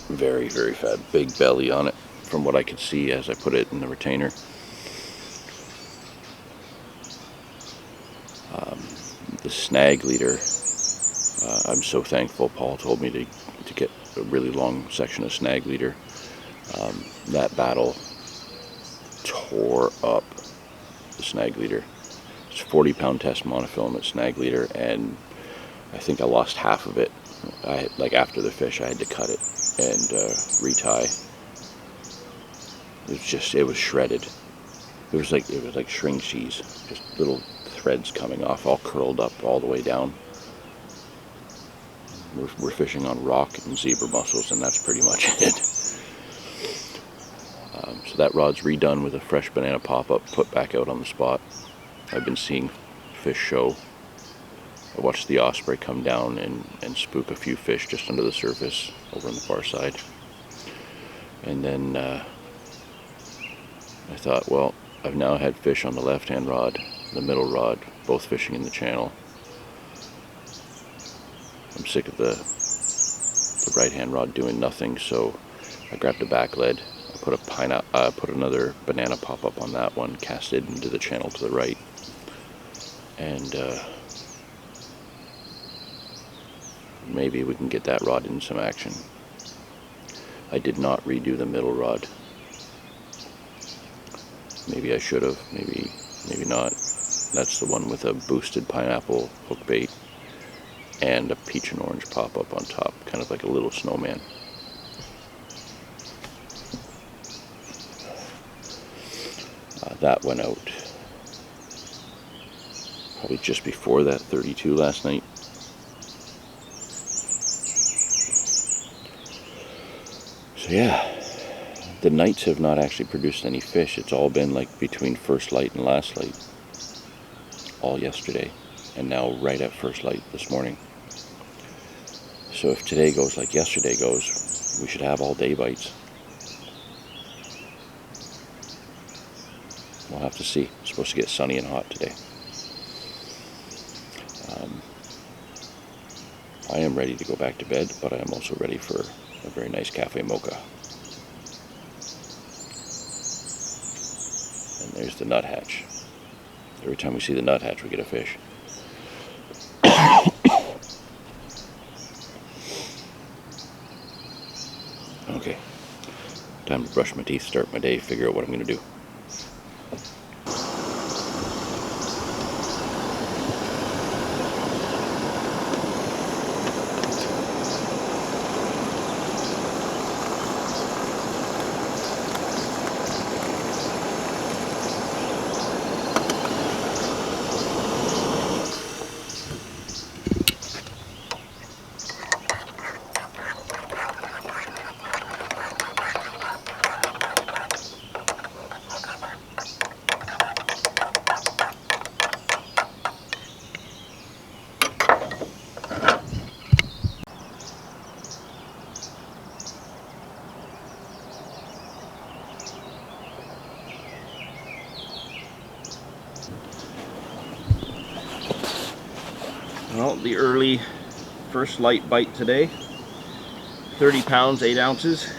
Speaker 1: Very, very fat. Big belly on it, from what I could see as I put it in the retainer. The snag leader, I'm so thankful Paul told me to get a really long section of snag leader. That battle tore up the snag leader. It's 40-pound test monofilament snag leader, and I think I lost half of it. Like after the fish, I had to cut it and retie. It was shredded. It was like string cheese, just little threads coming off, all curled up all the way down. We're fishing on rock and zebra mussels, and that's pretty much it. So that rod's redone with a fresh banana pop-up, put back out on the spot. I've been seeing fish show. I watched the osprey come down and spook a few fish just under the surface over on the far side. And then I thought, well, I've now had fish on the left-hand rod, the middle rod, both fishing in the channel. I'm sick of the right-hand rod doing nothing, so I grabbed a back lead. I put another banana pop-up on that one, cast it into the channel to the right, and maybe we can get that rod in some action. I did not redo the middle rod. Maybe I should have, maybe not. That's the one with a boosted pineapple hook bait and a peach and orange pop-up on top, kind of like a little snowman. That went out probably just before that 32 last night. So yeah, the nights have not actually produced any fish. It's all been like between first light and last light all yesterday, and now right at first light this morning. So if today goes like yesterday goes, we should have all day bites. We'll have to see. It's supposed to get sunny and hot today. I am ready to go back to bed, but I am also ready for a very nice cafe mocha. And there's the nuthatch. Every time we see the nuthatch, we get a fish. Okay, time to brush my teeth, start my day, figure out what I'm going to do. Well, the early first light bite today, 30 pounds, 8 ounces.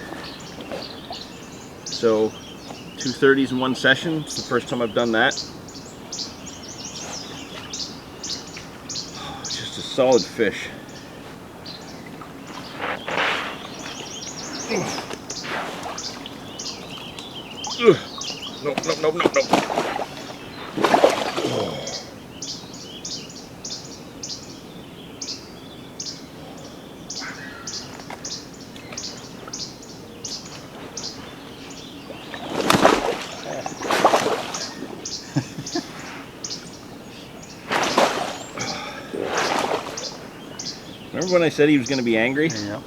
Speaker 1: So 2 30s in one session. It's the first time I've done that. Just a solid fish. Nope. Remember when I said he was going to be angry?
Speaker 3: Yeah.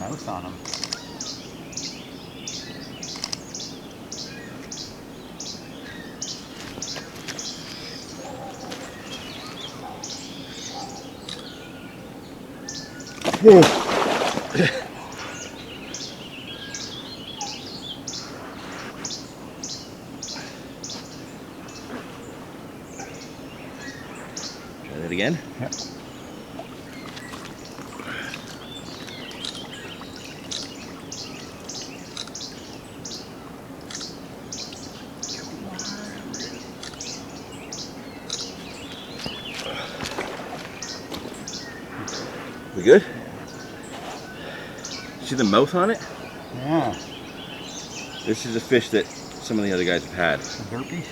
Speaker 3: mouth on them.
Speaker 1: Try that again.
Speaker 3: Yep.
Speaker 1: We good? See the mouth on it?
Speaker 3: Yeah.
Speaker 1: This is a fish that some of the other guys have had.
Speaker 3: The burpee.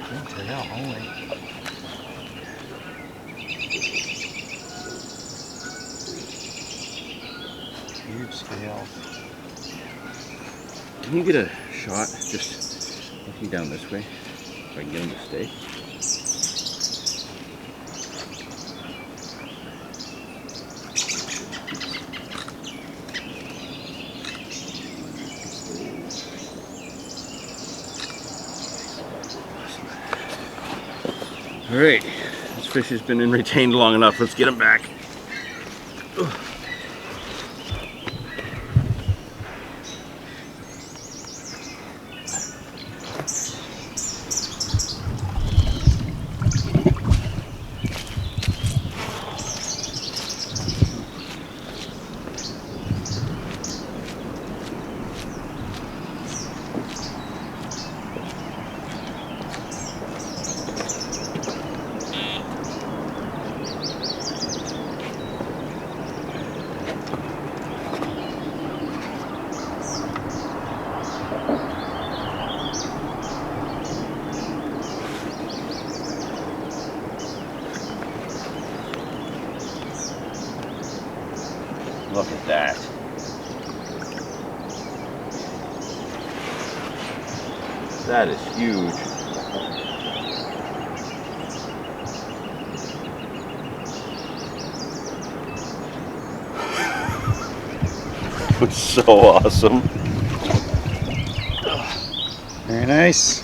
Speaker 3: Good tail, holy. Huge scales.
Speaker 1: Can you get a shot just looking down this way? If I can get him to stay. All right, this fish has been retained long enough. Let's get him back. Ugh. Look at that. That is huge. It's so awesome.
Speaker 3: Very nice.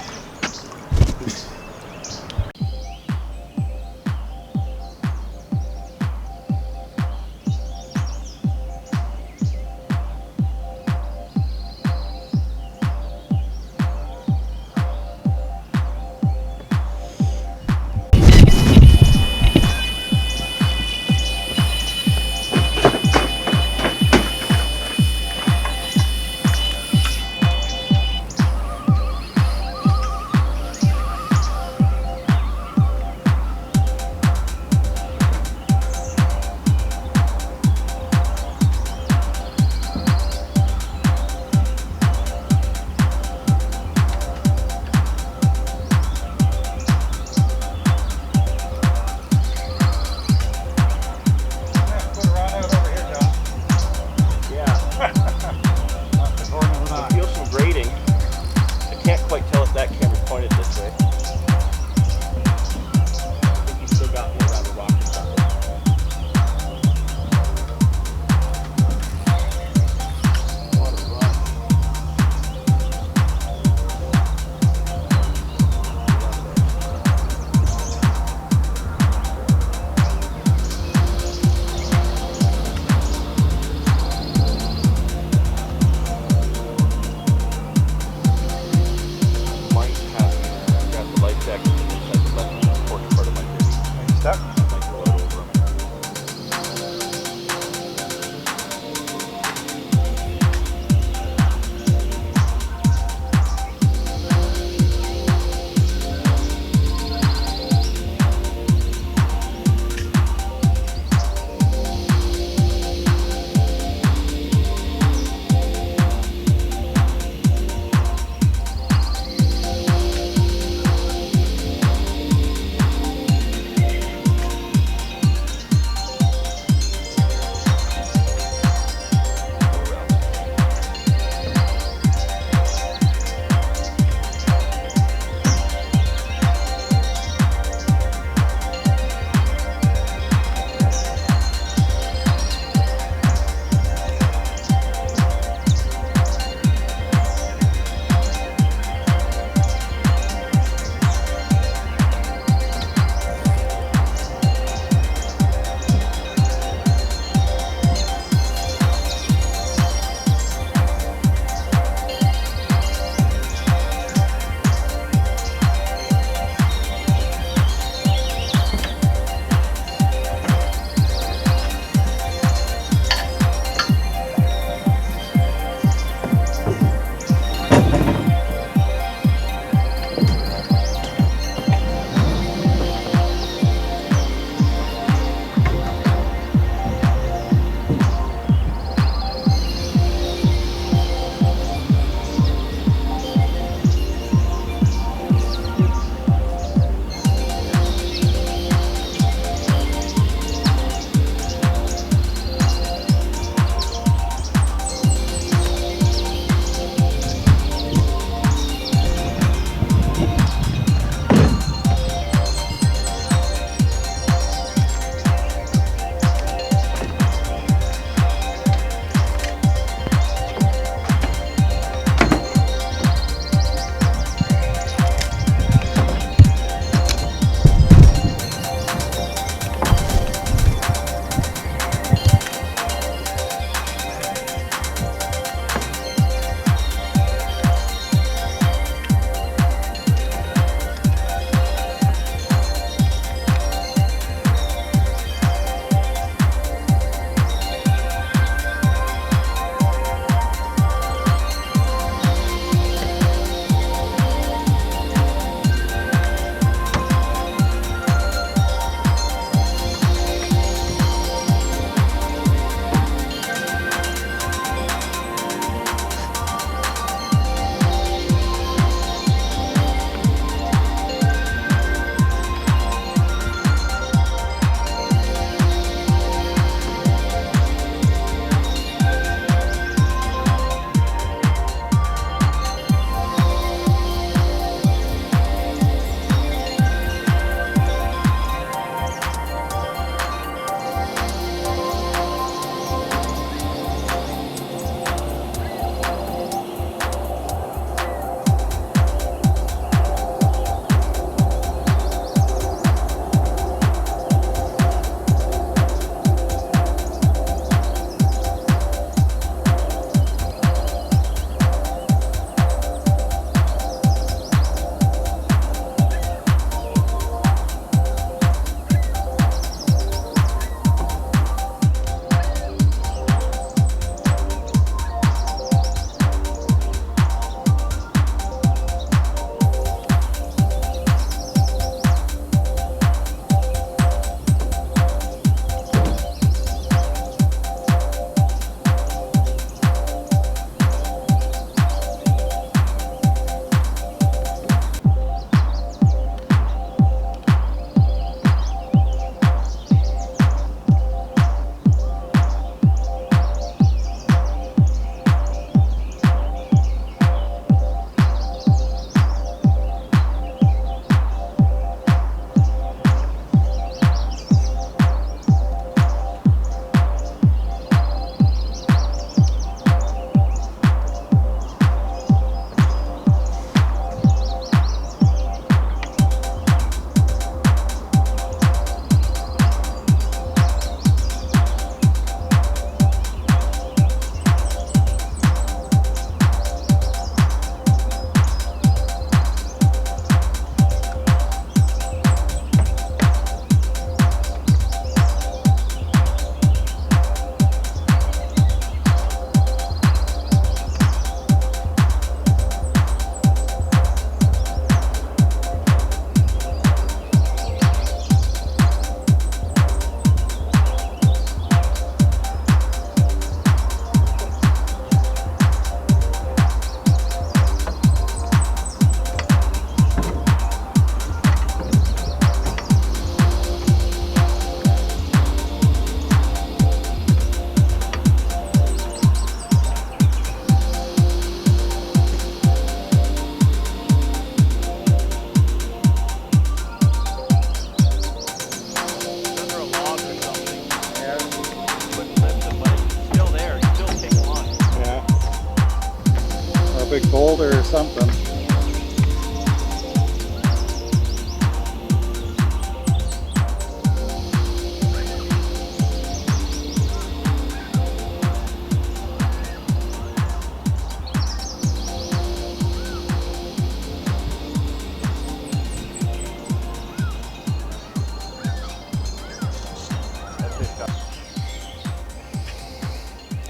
Speaker 3: big boulder or something.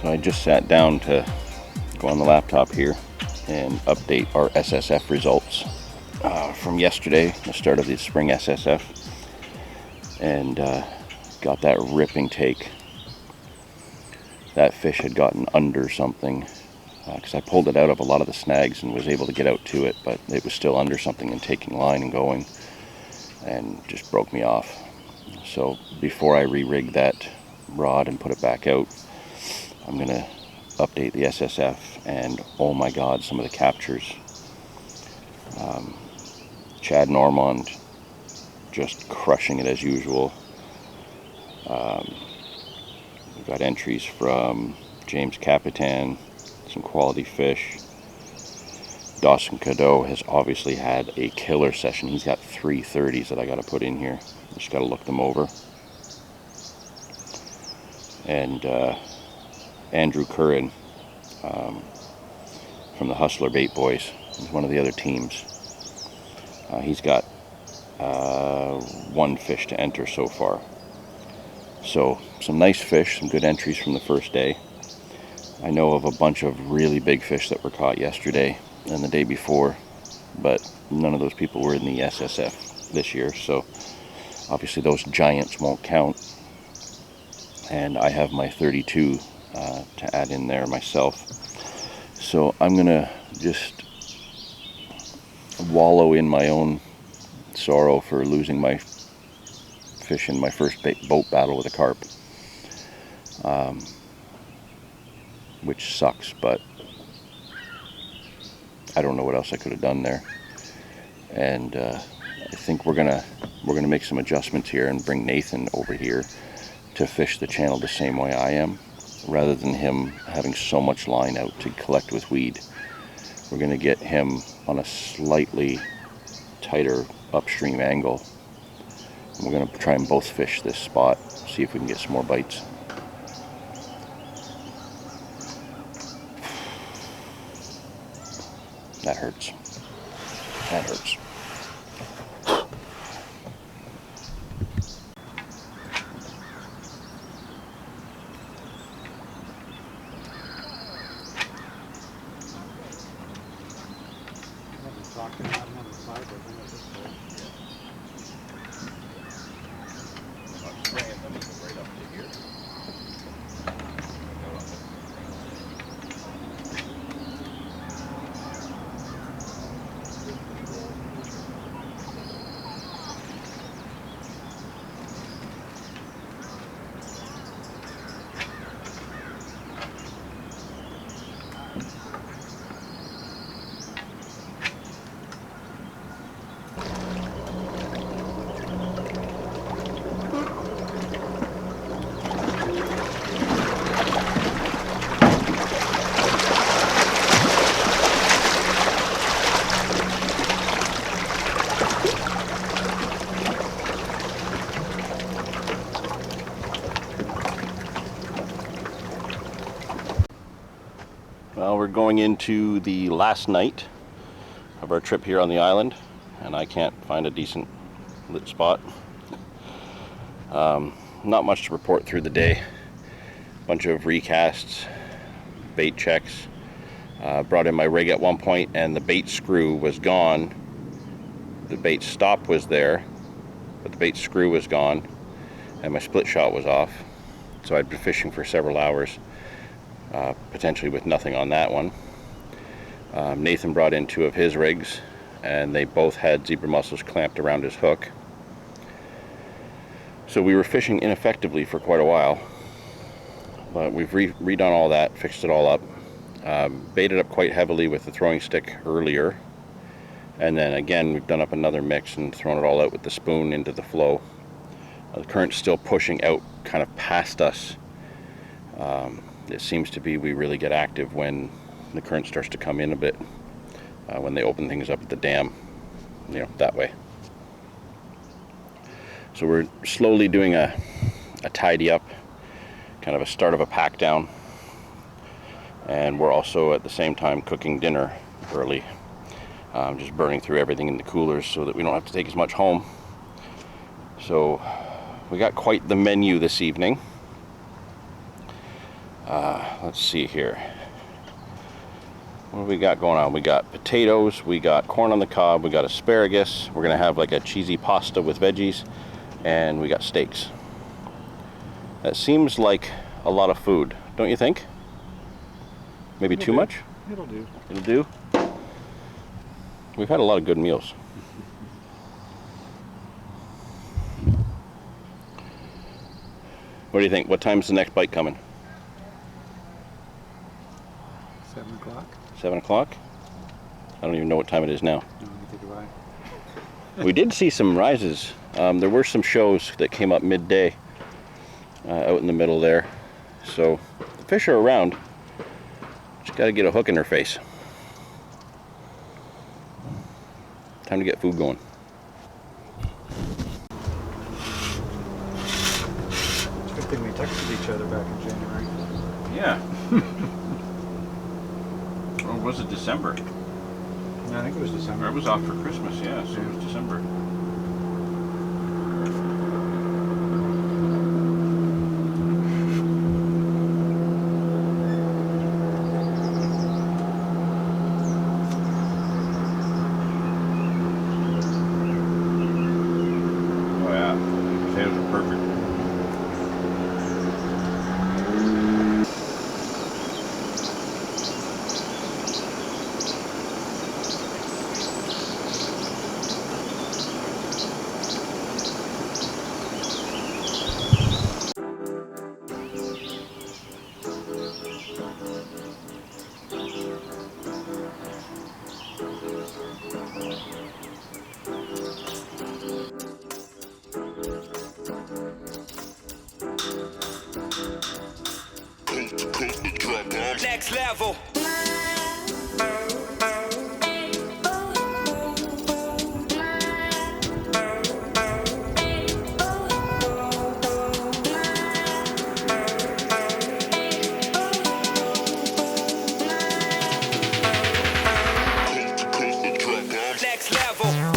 Speaker 1: So I just sat down to go on the laptop here and update our SSF results from yesterday, the start of the spring SSF, and got that ripping take. That fish had gotten under something because I pulled it out of a lot of the snags and was able to get out to it, but it was still under something and taking line and going, and just broke me off. So before I re-rig that rod and put it back out, I'm going to update the SSF, and oh my god, some of the captures. Chad Normand just crushing it as usual. We've got entries from James Capitan, some quality fish. Dawson Cadeau has obviously had a killer session. He's got 3 30s that I got to put in here. Just got to look them over. And Andrew Curran from the Hustler Bait Boys. He's one of the other teams. He's got 1 fish to enter so far. So some nice fish, some good entries from the first day. I know of a bunch of really big fish that were caught yesterday and the day before, but none of those people were in the SSF this year, so obviously those giants won't count. And I have my 32 to add in there myself. So I'm gonna just wallow in my own sorrow for losing my fish in my first boat battle with a carp, which sucks, but I don't know what else I could have done there. And I think we're gonna make some adjustments here and bring Nathan over here to fish the channel the same way I am, rather than him having so much line out to collect with weed. We're going to get him on a slightly tighter upstream angle. And we're going to try and both fish this spot, see if we can get some more bites. That hurts. That hurts.
Speaker 3: Talking about him on the side, but then it's just like,
Speaker 2: I'm spraying them right up to here.
Speaker 1: Well, we're going into the last night of our trip here on the island, and I can't find a decent lit spot. Not much to report through the day. Bunch of recasts, bait checks. Brought in my rig at one point and the bait screw was gone. The bait stop was there, but the bait screw was gone, and my split shot was off. So I'd been fishing for several hours, potentially with nothing on that one. Nathan brought in 2 of his rigs, and they both had zebra mussels clamped around his hook. So we were fishing ineffectively for quite a while, but we've redone all that, fixed it all up. Baited up quite heavily with the throwing stick earlier, and then again we've done up another mix and thrown it all out with the spoon into the flow. The current's still pushing out kind of past us. It seems to be we really get active when the current starts to come in a bit. when they open things up at the dam, that way. So we're slowly doing a tidy up, kind of a start of a pack down, and we're also at the same time cooking dinner early, just burning through everything in the coolers so that we don't have to take as much home. So we got quite the menu this evening. Let's see here. What do we got going on? We got potatoes, we got corn on the cob, we got asparagus, we're gonna have like a cheesy pasta with veggies, and we got steaks. That seems like a lot of food, don't you think? Maybe too much?
Speaker 3: It'll do.
Speaker 1: It'll do? We've had a lot of good meals. What do you think? What time's the next bite coming?
Speaker 3: 7 o'clock?
Speaker 1: 7 o'clock? I don't even know what time it is now.
Speaker 3: No, neither do I.
Speaker 1: We did see some rises. There were some shows that came up midday out in the middle there. So the fish are around. Just got to get a hook in her face. Time to get food going.
Speaker 3: It's a good thing we texted each other back in January.
Speaker 1: Yeah. Or was it December?
Speaker 3: Yeah, I think it was December.
Speaker 1: It was off for Christmas, yeah, so it was December. Oh yeah, potatoes are perfect.
Speaker 4: Next level. Next level.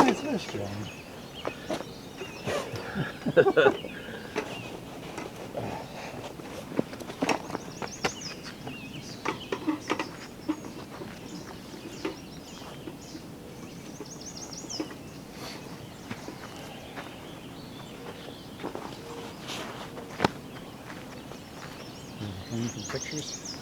Speaker 3: Nice fish, John. Some pictures.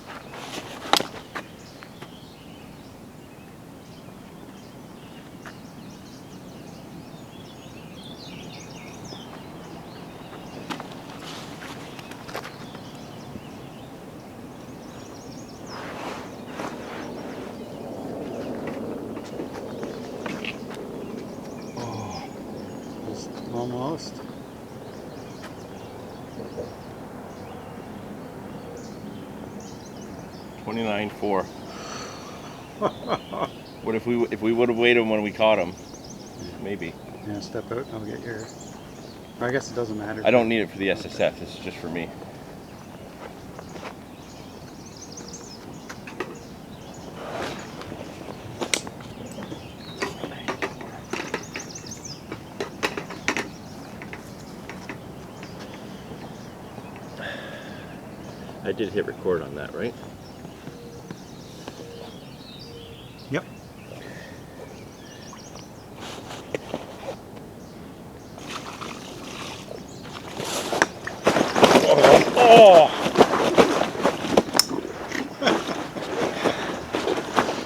Speaker 3: Oh, just almost.
Speaker 2: $29.4. What if we would have waited when we caught him? Maybe.
Speaker 3: Yeah, step out. I'll get your. I guess it doesn't matter.
Speaker 2: I don't need it for the SSF. This is just for me. I did hit record on that, right?
Speaker 3: Yep.
Speaker 2: Oh!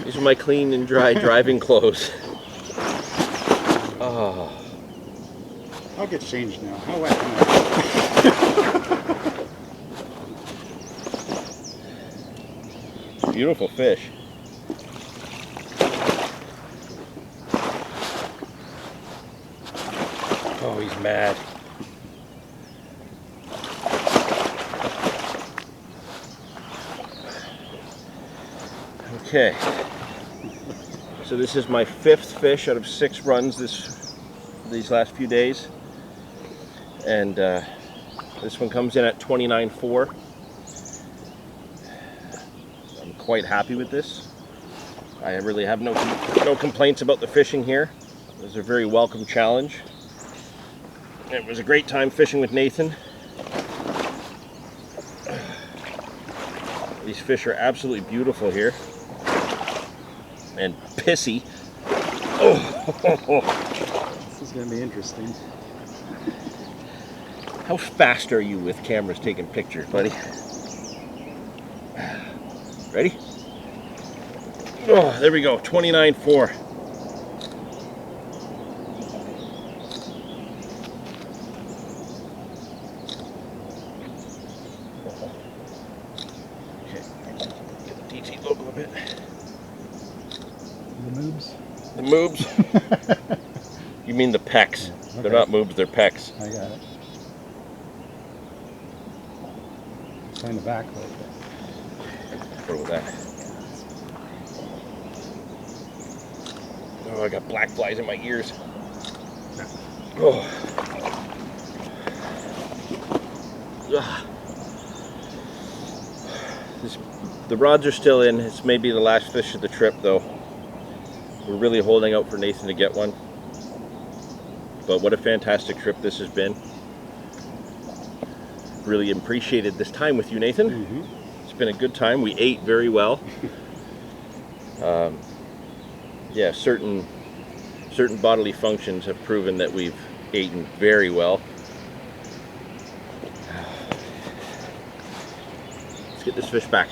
Speaker 2: These are my clean and dry driving clothes. Oh.
Speaker 3: I'll get changed now. How wet am I?
Speaker 2: Beautiful fish. Oh, he's mad. Okay. So this is my 5th fish out of 6 runs these last few days. And this one comes in at 29.4. I'm quite happy with this. I really have no complaints about the fishing here. It was a very welcome challenge. It was a great time fishing with Nathan. These fish are absolutely beautiful here. And pissy. Oh.
Speaker 3: This is going to be interesting.
Speaker 2: How fast are you with cameras taking pictures, buddy? Ready? Oh, there we go, 29.4. Okay, get the DT logo a bit.
Speaker 3: The moobs?
Speaker 2: The moobs? You mean the pecs.
Speaker 3: Yeah, okay.
Speaker 2: They're not moobs, they're pecs.
Speaker 3: I got it. Turn the back a little bit.
Speaker 2: What with that? Oh, I got black flies in my ears. Oh. Ugh. The rods are still in. It's maybe the last fish of the trip, though. We're really holding out for Nathan to get one. But what a fantastic trip this has been. Really appreciated this time with you, Nathan.
Speaker 3: Mm-hmm.
Speaker 2: It's been a good time. We ate very well. Yeah, certain bodily functions have proven that we've eaten very well. Let's get this fish back.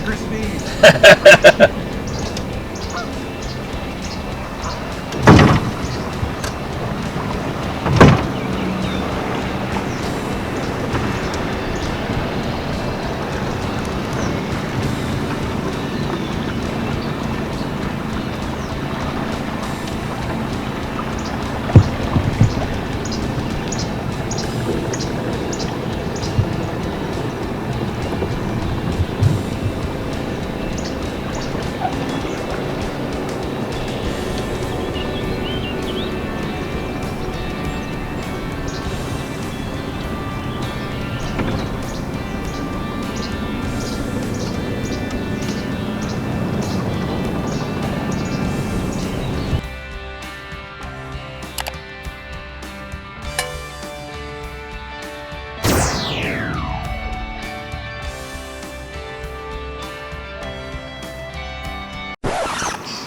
Speaker 3: for speed.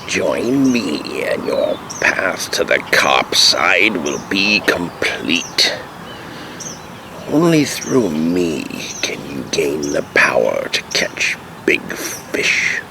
Speaker 1: Join me, and your path to the Carp side will be complete. Only through me can you gain the power to catch big fish.